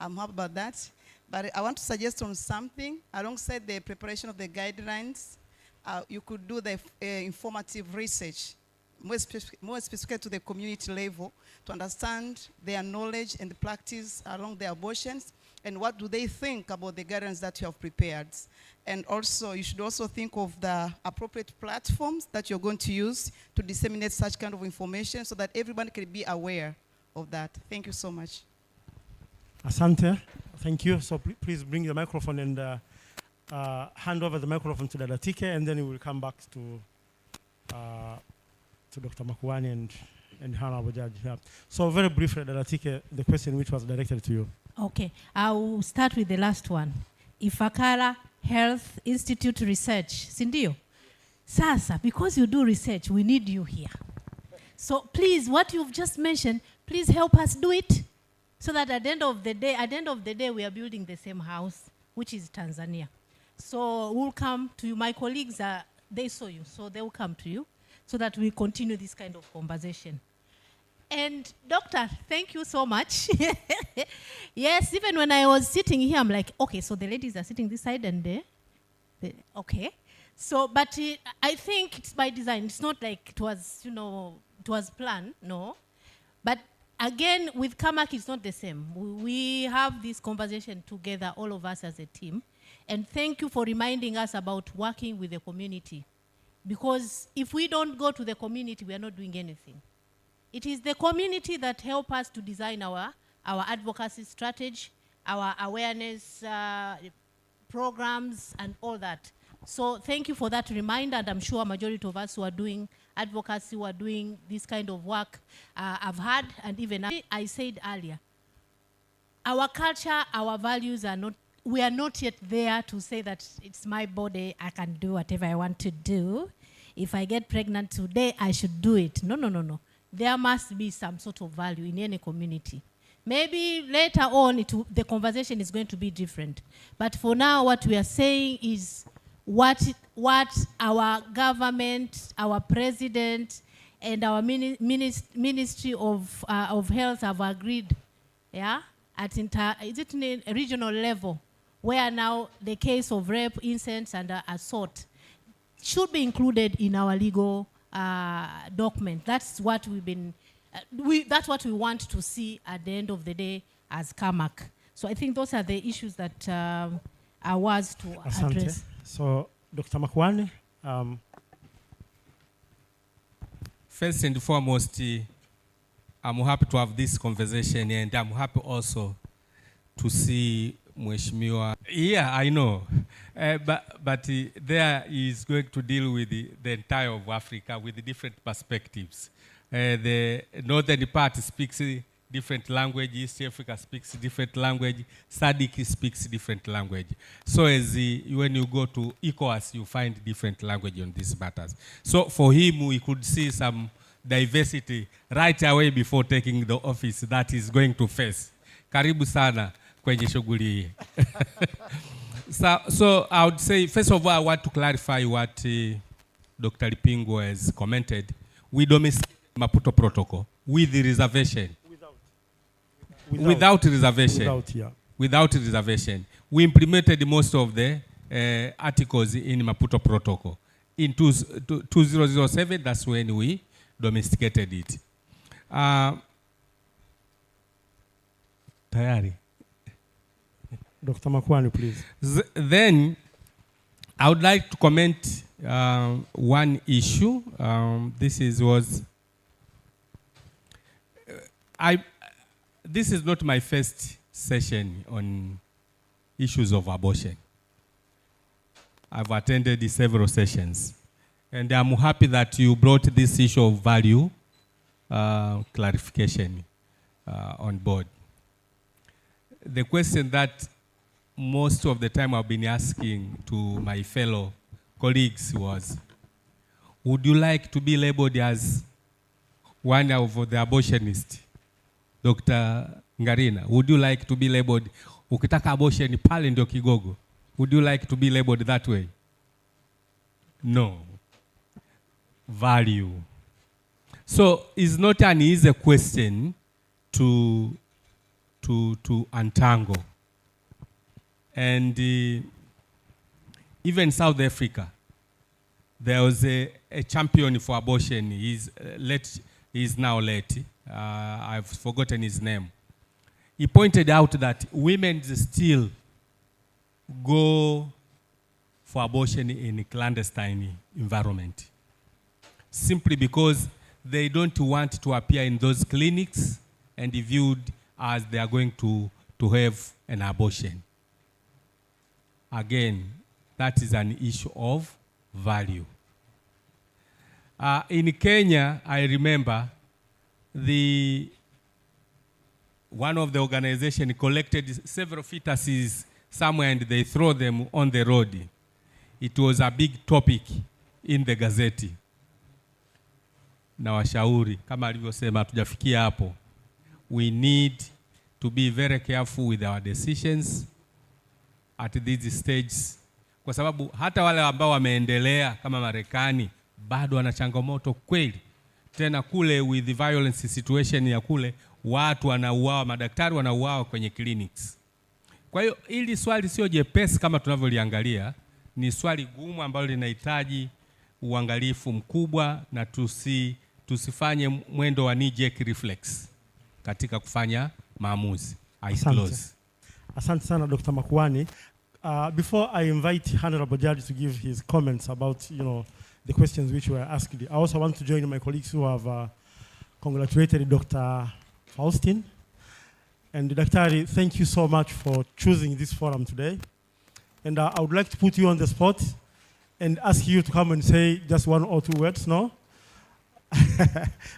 [SPEAKER 9] I'm happy about that. But I want to suggest on something. Alongside the preparation of the guidelines, you could do the informative research, more specific to the community level, to understand their knowledge and the practice along the abortions, and what do they think about the guidelines that you have prepared. And also, you should also think of the appropriate platforms that you're going to use to disseminate such kind of information so that everybody can be aware of that. Thank you so much.
[SPEAKER 2] Asante. Thank you. So please bring the microphone and hand over the microphone to Dada Tike, and then we will come back to Dr. Makuani and Hannah Abujaj. Yeah. So very briefly, Dada Tike, the question which was directed to you.
[SPEAKER 4] Okay, I will start with the last one. Ifakara Health Institute Research, Sindio? Sasa, because you do research, we need you here. So please, what you've just mentioned, please help us do it, so that at the end of the day, we are building the same house, which is Tanzania. So we'll come to you. My colleagues, they saw you, so they will come to you, so that we continue this kind of conversation. And doctor, thank you so much. Yes, even when I was sitting here, I'm like, okay, so the ladies are sitting this side and there. Okay. So, but I think it's by design. It's not like it was, it was planned, no. But again, with Kamak, it's not the same. We have this conversation together, all of us as a team. And thank you for reminding us about working with the community. Because if we don't go to the community, we are not doing anything. It is the community that help us to design our advocacy strategy, our awareness programs, and all that. So thank you for that reminder, and I'm sure a majority of us who are doing advocacy, who are doing this kind of work, I've had, and even I said earlier, our culture, our values are not, we are not yet there to say that it's my body, I can do whatever I want to do. If I get pregnant today, I should do it. No, no, no, no. There must be some sort of value in any community. Maybe later on, the conversation is going to be different. But for now, what we are saying is what our government, our president, and our Ministry of Health have agreed, yeah, at is it in a regional level, where now the case of rape, incest, and assault should be included in our legal document. That's what we've been, that's what we want to see at the end of the day as CAMAC. So I think those are the issues that I was to address.
[SPEAKER 2] So, Dr. Makwani.
[SPEAKER 3] First and foremost, I'm happy to have this conversation, and I'm happy also to see Mheshimiwa. Yeah, I know. But there is going to deal with the entire of Africa with the different perspectives. The northern part speaks different language, East Africa speaks different language, SADC speaks different language. So as when you go to ECOWAS, you find different language on these matters. So for him, we could see some diversity right away before taking the office that is going to face. Karibu sana kwenye shughuli hii. So I would say, first of all, I want to clarify what Dr. Lipingo has commented. We domesticated Maputo Protocol with the reservation. Without reservation. Without reservation. We implemented most of the articles in Maputo Protocol. In 2007, that's when we domesticated it. Tayari.
[SPEAKER 2] Dr. Makwani, please.
[SPEAKER 3] Then, I would like to comment one issue. This is not my first session on issues of abortion. I've attended several sessions. And I'm happy that you brought this issue of value clarification on board. The question that most of the time I've been asking to my fellow colleagues was, would you like to be labeled as one of the abortionists? Dr. Ngarina, would you like to be labeled, ukitaka abortion pale ndio kigogo? Would you like to be labeled that way? No. Value. So it's not an easy question to untangle. And even South Africa, there was a champion for abortion. He's now late. I've forgotten his name. He pointed out that women still go for abortion in a clandestine environment, simply because they don't want to appear in those clinics and be viewed as they are going to have an abortion. Again, that is an issue of value. In Kenya, I remember one of the organizations collected several fetuses somewhere and they throw them on the road. It was a big topic in the gazette. Na washauri, kama alivyosema tujafikia hapo. We need to be very careful with our decisions at these stages. Kwa sababu hata wale ambao wameendelea kama Marekani bado wana changamoto kweli. Tena kule with the violence situation ya kule, watu wanauawa, madaktari wanauawa kwenye clinics. Kwa hiyo hili swali sio jepesi kama tunavyoliangalia, ni swali gumu ambalo linahitaji uangalifu mkubwa na tusifanye mwendo wa knee jerk reflex katika kufanya maamuzi. I close.
[SPEAKER 2] Asante sana Dr. Makwani. Before I invite Honorable Judge to give his comments about, the questions which were asked, I also want to join my colleagues who have congratulated Dr. Faustin. And Dr. thank you so much for choosing this forum today. And I would like to put you on the spot and ask you to come and say just one or two words, no?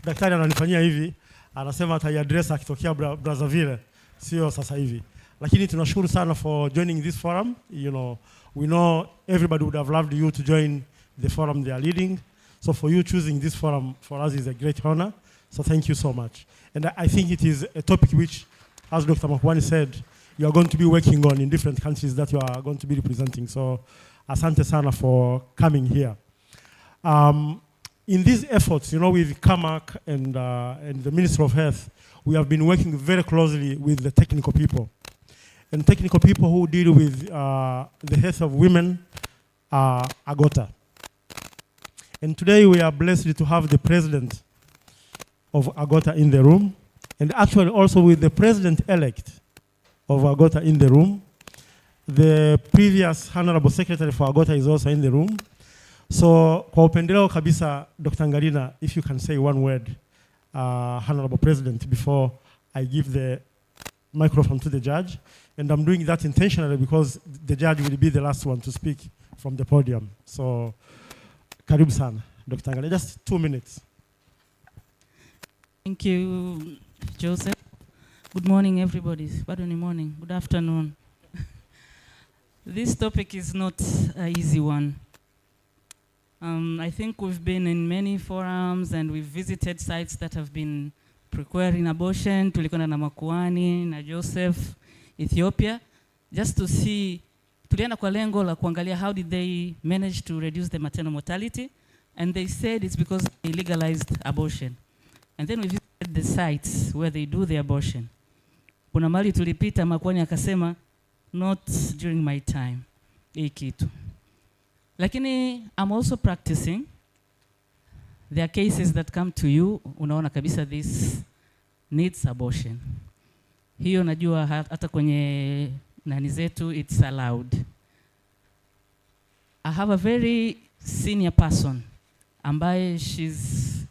[SPEAKER 2] Daktari ananifanyia hivi, anasema ataiaddress akitokea Brazzaville. sio sasa hivi. Lakini tunashukuru sana for joining this forum. You know, we know everybody would have loved you to join the forum they are leading. So for you choosing this forum for us is a great honor. So thank you so much. And I think it is a topic which, as Dr. Makwani said, you are going to be working on in different countries that you are going to be representing. So asante sana for coming here. In these efforts, you know, with CAMAC and the Ministry of Health, we have been working very closely with the technical people. And technical people who deal with the health of women are AGOTA. And today we are blessed to have the president of AGOTA in the room, and actually also with the president-elect of AGOTA in the room. The previous Honorable Secretary for AGOTA is also in the room. So, kwa upendeleo kabisa, Dr. Ngarina, if you can say one word, Honorable President, before I give the microphone to the judge. And I'm doing that intentionally because the judge will be the last one to speak from the podium. So, karibu sana, Dr. Ngarina, just 2 minutes.
[SPEAKER 10] Thank you, Joseph. Good morning, everybody. Good morning. Good afternoon. This topic is not an easy one. I think we've been in many forums and we've visited sites that have been procuring abortion. Tulikwenda na Makuani, na Joseph, Ethiopia, just to see, tulienda kwa lengo la kuangalia how did they manage to reduce the maternal mortality, and they said it's because they legalized abortion. And then we visited the sites where they do the abortion. Kuna mali tulipita, Makuani akasema, not during my time, hii kitu. Lakini I'm also practicing. There are cases that come to you, unaona kabisa this needs abortion. Hiyo najua hata kwenye nani zetu it's allowed. I have a very senior person ambaye she's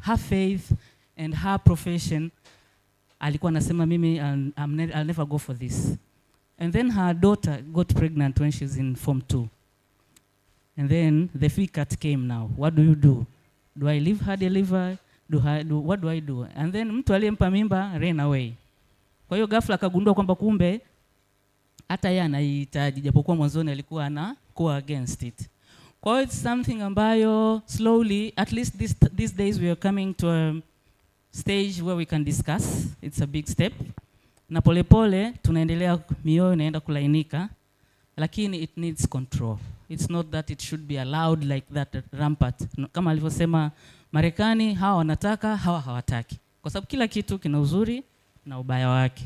[SPEAKER 10] her faith and her profession alikuwa anasema mimi I'll never go for this. And then her daughter got pregnant when she was in Form 2. And then the fee cut came now. What do you do? Do I leave her deliver? What do I do? And then mtu aliyempa mimba ran away. Kwa hiyo ghafla akagundua kwamba kumbe hata yeye anahitaji, japokuwa mwanzoni alikuwa anakuwa against it. Kwa hiyo it's something ambayo slowly, at least these days we are coming to a stage where we can discuss. It's a big step. Na polepole tunaendelea, mioyo inaenda kulainika, lakini it needs control. It's not that it should be allowed like that rampant. Kama alivyosema Marekani, hawa wanataka, hawa hawataki. Kwa sababu kila kitu kina uzuri na ubaya wake.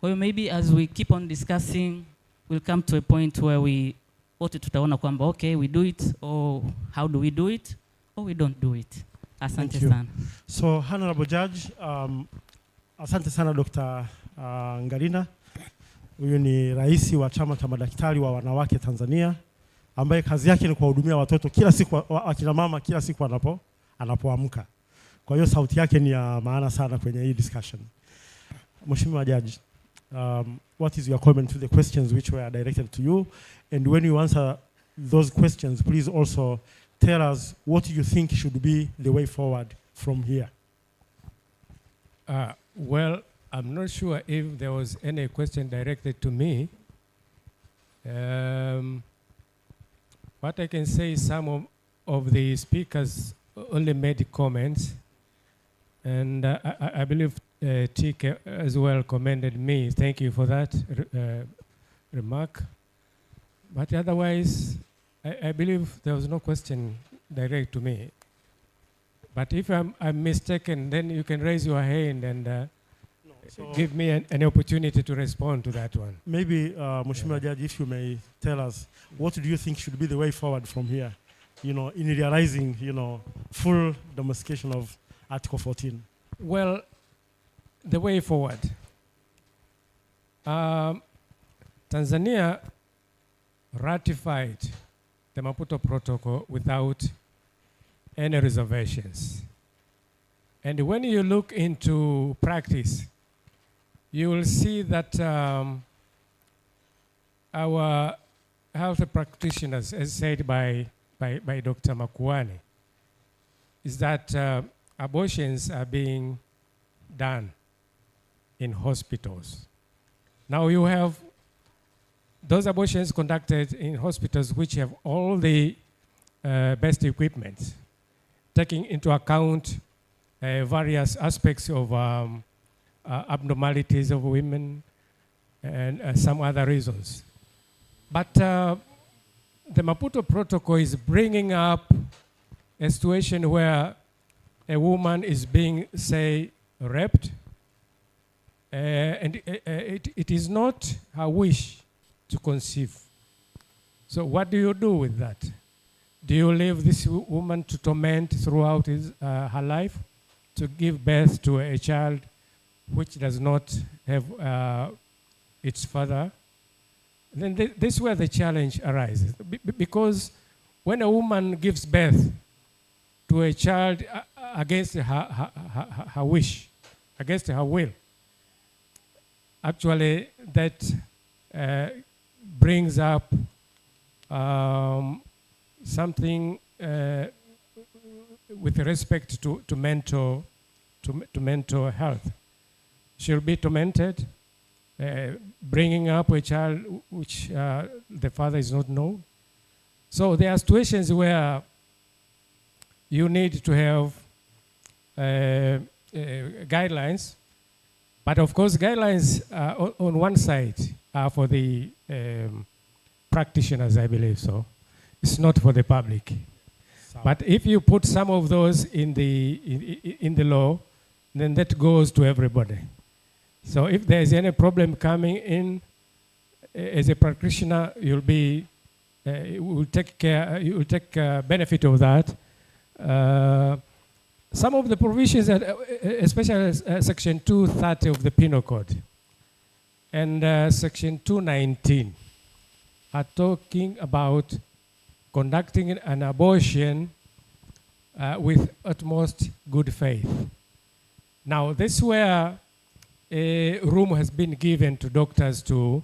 [SPEAKER 10] Kwa hiyo maybe as we keep on discussing, we'll come to a point where we wote tutaona kwamba okay, we do it, or how do we do it, or we don't do it. Asante sana.
[SPEAKER 2] So, Honorable Judge, asante sana Dr. Ngarina. Huyu ni rais wa chama cha madaktari wa wanawake Tanzania, ambaye kazi yake ni kuwahudumia watoto kila siku, akina mama kila siku anapoamka. Kwa hiyo sauti yake ni ya maana sana kwenye hii discussion. Mheshimiwa Judge, what is your comment to the questions which were directed to you? And when you answer those questions, please also tell us what you think should be the way forward from here.
[SPEAKER 1] Well, I'm not sure if there was any question directed to me. What I can say is some of the speakers only made comments, and I believe Tike as well commended me. Thank you for that remark. But otherwise, I believe there was no question direct to me. But if I'm mistaken, then you can raise your hand and give me an opportunity to respond to that one.
[SPEAKER 2] Maybe, Mheshimiwa Judge, if you may tell us, what do you think should be the way forward from here? You know, in realizing, you know, full domestication of Article 14.
[SPEAKER 1] Well, the way forward. Tanzania ratified the Maputo Protocol without any reservations. And when you look into practice, you will see that our health practitioners, as said by Dr. Makuani, is that abortions are being done in hospitals. Now you have those abortions conducted in hospitals which have all the best equipment, taking into account various aspects of abnormalities of women and some other reasons. But the Maputo Protocol is bringing up a situation where a woman is being, say, raped, and it is not her wish to conceive. So what do you do with that? Do you leave this woman to torment throughout her life, to give birth to a child which does not have its father? Then this is where the challenge arises. Because when a woman gives birth to a child against her wish, against her will, actually that brings up something with respect to mental health. She'll be tormented, bringing up a child which the father is not known. So there are situations where you need to have guidelines, but of course guidelines on one side are for the practitioners, I believe so. It's not for the public. But if you put some of those in the law, then that goes to everybody. So if there is any problem coming in, as a practitioner, you will take benefit of that. Some of the provisions, especially Section 230 of the Penal Code and Section 219, are talking about conducting an abortion with utmost good faith. Now, this is where a room has been given to doctors to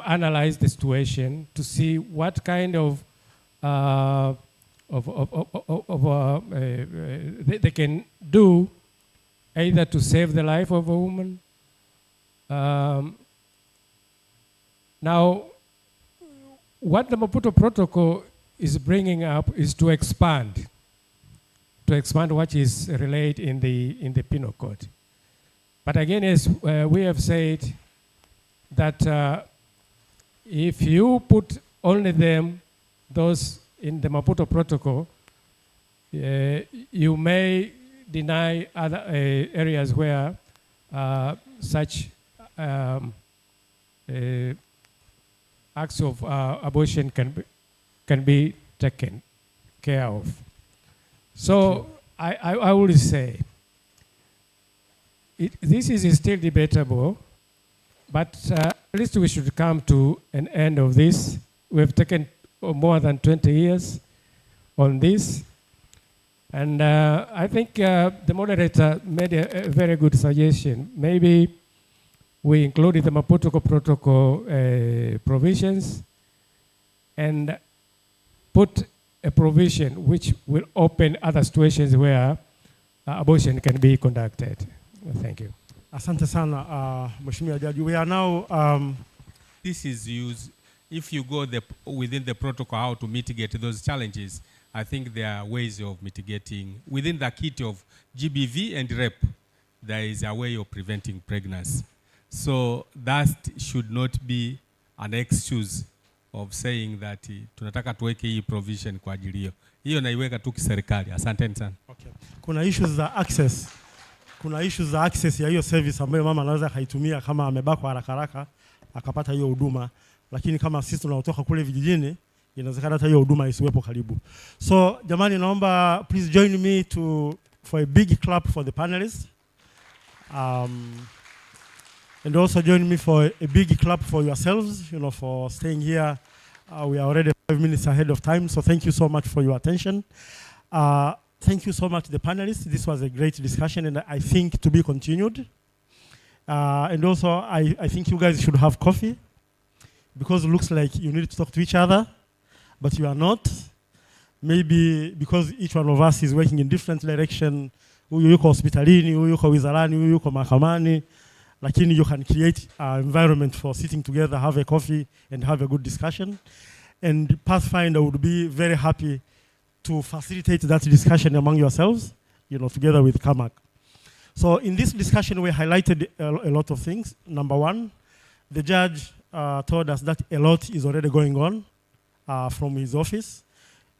[SPEAKER 1] analyze the situation, to see what kind of they can do, either to save the life of a woman. Now, what the Maputo Protocol is bringing up is to expand what is related in the Penal Code. But again, as we have said, that if you put only those in the Maputo Protocol, you may deny other areas where such acts of abortion can be taken care of. So I would say this is still debatable, but at least we should come to an end of this. We've taken more than 20 years on this. And I think the moderator made a very good suggestion. Maybe we included the Maputo Protocol provisions and put a provision which will open other situations where abortion can be conducted. Thank you.
[SPEAKER 2] Asante sana, Mheshimiwa Jaji. We are now...
[SPEAKER 3] This is used, if you go within the protocol how to mitigate those challenges, I think there are ways of mitigating. Within the kit of GBV and REP, there is a way of preventing pregnancy. So that should not be an excuse of saying that tunataka tuweke hii provision kwa ajili hiyo. Hiyo naiweka tu kiserikali. Asanteni sana.
[SPEAKER 2] Okay. Kuna issues za access. Kuna issues za access ya hiyo service ambayo mama anaweza kaitumia kama amebakwa haraka akapata hiyo huduma, lakini kama sisi tunatoka kule vijijini inawezekana hata hiyo huduma isiwepo karibu. So jamani, naomba please join me for a big clap for the panelists. And also join me for a big clap for yourselves, for staying here. We are already 5 minutes ahead of time, so thank you so much for your attention. Thank you so much to the panelists. This was a great discussion, and I think to be continued. And also, I think you guys should have coffee, because it looks like you need to talk to each other, but you are not. Maybe because each one of us is working in different direction. Huyu yuko hospitalini, huyu yuko wizarani, huyu yuko mahakamani. lakini you can create an environment for sitting together, have a coffee, and have a good discussion. And Pathfinder would be very happy to facilitate that discussion among yourselves, together with CAMAC. So in this discussion, we highlighted a lot of things. Number one, the judge told us that a lot is already going on from his office,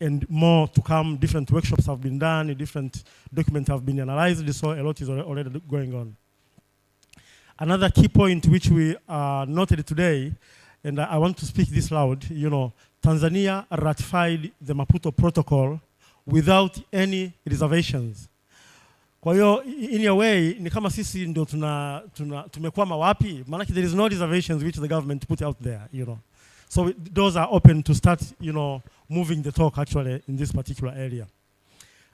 [SPEAKER 2] and more to come. Different workshops have been done, different documents have been analyzed, so a lot is already going on. Another key point which we noted today, and I want to speak this loud, Tanzania ratified the Maputo Protocol without any reservations. Kwa hiyo, in a way, ni kama sisi ndio tumekwama wapi? Manake there is no reservations which the government put out there, So those are open to start, moving the talk actually in this particular area.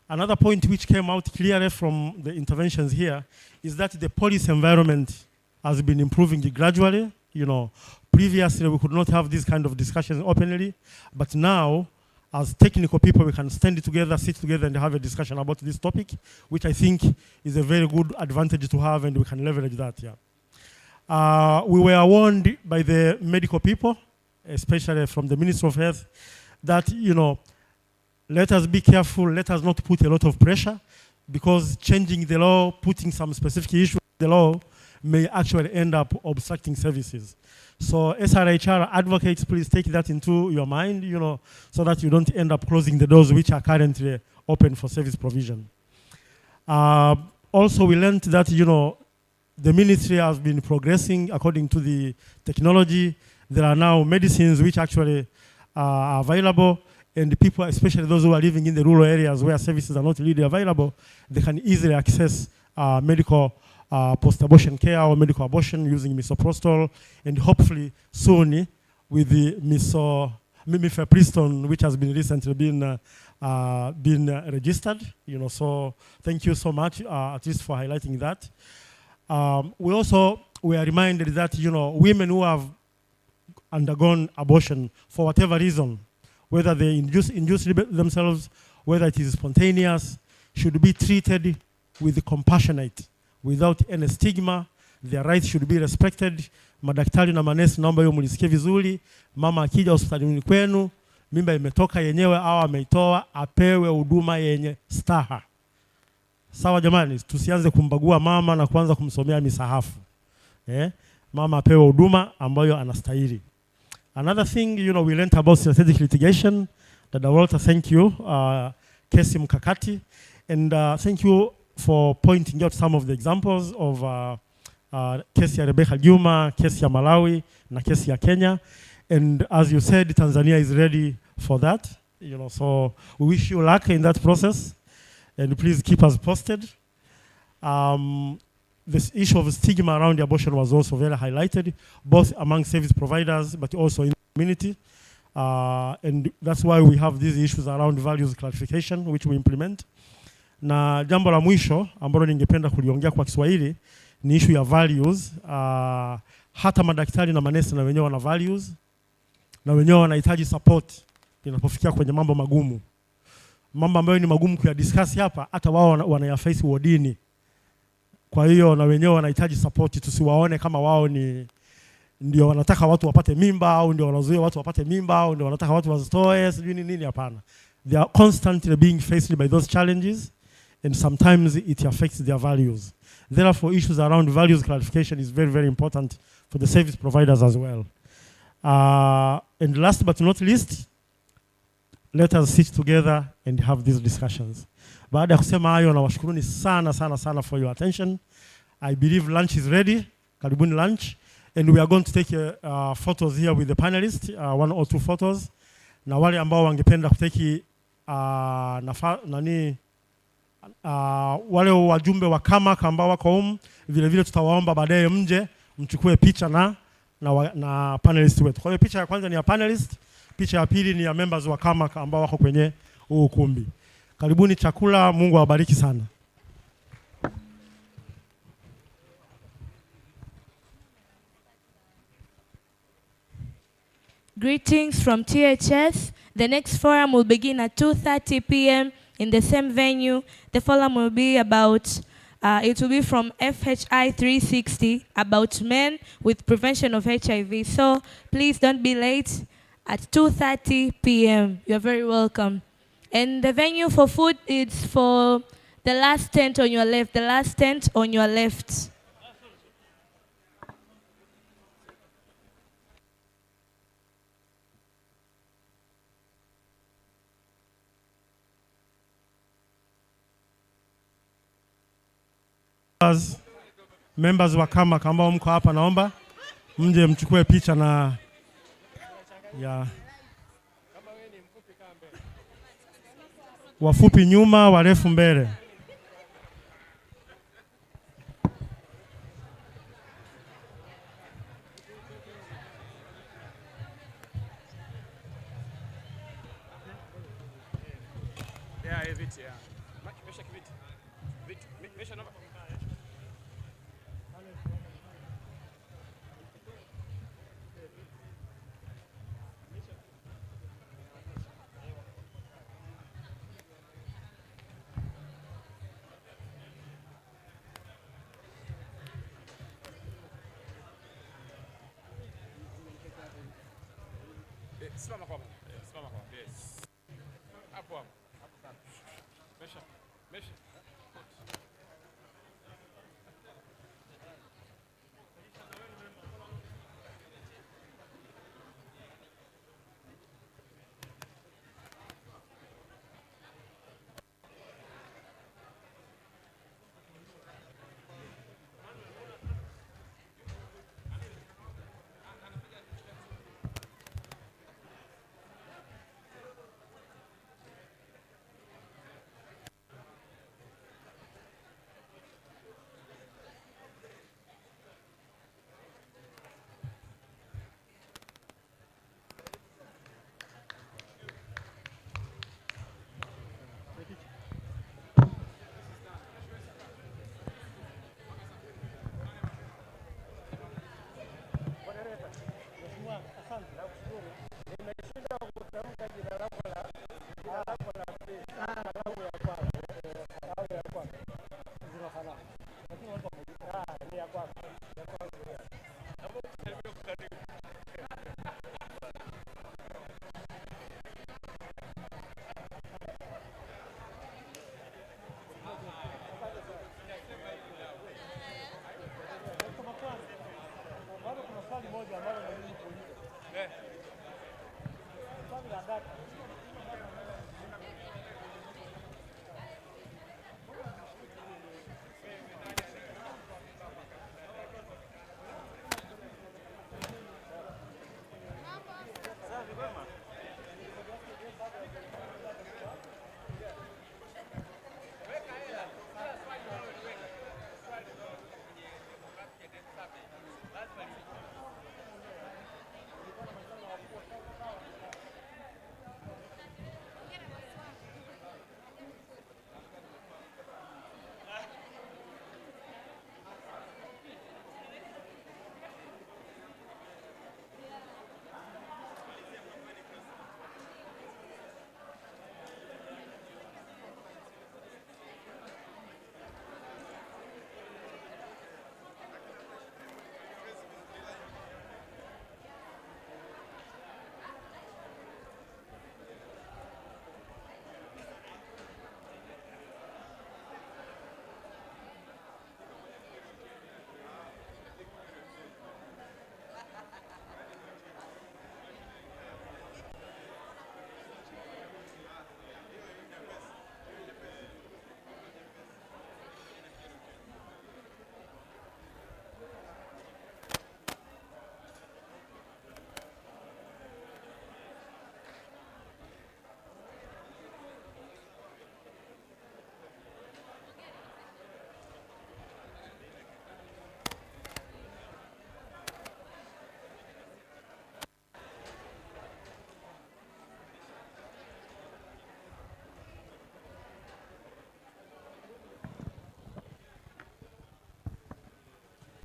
[SPEAKER 2] Another point which came out clearly from the interventions here is that the policy environment has been improving gradually. Previously we could not have these kind of discussions openly, but now as technical people we can stand together, sit together and have a discussion about this topic, which I think is a very good advantage to have, and we can leverage that. We were warned by the medical people, especially from the Ministry of Health, that, let us be careful, let us not put a lot of pressure, because changing the law, putting some specific issue in the law may actually end up obstructing services. So SRHR advocates, please take that into your mind, so that you don't end up closing the doors which are currently open for service provision. Also, we learned that, the ministry has been progressing according to the technology. There are now medicines which actually are available, and people, especially those who are living in the rural areas where services are not really available, they can easily access medical post-abortion care or medical abortion using misoprostol, and hopefully soon with the mifepristone, which has been recently been registered. So thank you so much, at least for highlighting that. We are reminded that women who have undergone abortion for whatever reason, whether they induce themselves, whether it is spontaneous, should be treated with compassionate, without any stigma. Their rights should be respected. Madaktari na manesi, naomba hiyo mlisikie vizuri. Mama akija hospitalini kwenu, mimba imetoka yenyewe au ameitoa, apewe huduma yenye staha. Sawa jamani, tusianze kumbagua mama na kuanza kumsomea misahafu. Mama apewe huduma ambayo anastahili. Another thing, we learned about strategic litigation. Dada Walter, thank you. Kesi mkakati. And thank you for pointing out some of the examples of kesi ya Rebecca Juma, kesi ya Malawi, na kesi ya Kenya. And as you said, Tanzania is ready for that. So we wish you luck in that process. And please keep us posted. This issue of stigma around abortion was also very highlighted, both among service providers, but also in the community. And that's why we have these issues around values clarification, which we implement. Na jambo la mwisho ambalo ningependa kuliongea kwa Kiswahili ni issue ya values. Hata madaktari na manesi na wenyewe wana values, na wenyewe wanahitaji support inapofikia kwenye mambo magumu. Mambo ambayo ni magumu kuyadiscuss hapa, hata wao wanayaface wodini. Kwa hiyo na wenyewe wanahitaji support, tusiwaone kama wao ndio wanataka watu wapate mimba, au ndio wanazuia watu wapate mimba, au ndio wanataka watu wazitoe, sijui nini, hapana. They are constantly being faced by those challenges, and sometimes it affects their values. Therefore, issues around values clarification is very, very important for the service providers as well. And last but not least, let us sit together and have these discussions. Baada ya kusema hayo, nawashukuruni sana for your attention. I believe lunch is ready. Karibuni lunch. And we are going to take photos here with the panelists, 1 or 2 photos. Na wale ambao wangependa kuteki wale wajumbe wa CAMAC ambao wako humu, vile tutawaomba baadaye mje mchukue picha na panelists wetu. Kwa hiyo picha ya kwanza ni ya panelist, picha ya pili ni ya members wa CAMAC ambao wako kwenye huu ukumbi. Karibuni chakula, Mungu awabariki sana.
[SPEAKER 11] Greetings from THS. The next forum will begin at 2:30 p.m. in the same venue. The forum will be about It will be from FHI 360 about men with prevention of HIV. So please don't be late at 2:30 p.m. You're very welcome. And the venue for food is for the last tent on your left. The last tent on your left.
[SPEAKER 2] Members wa kama ambao mko hapa, naomba mje mchukue picha na ya wafupi nyuma, warefu mbele.
[SPEAKER 12] Simama kwa yes. Hapo hapo. Mesha. Ni ya kwako.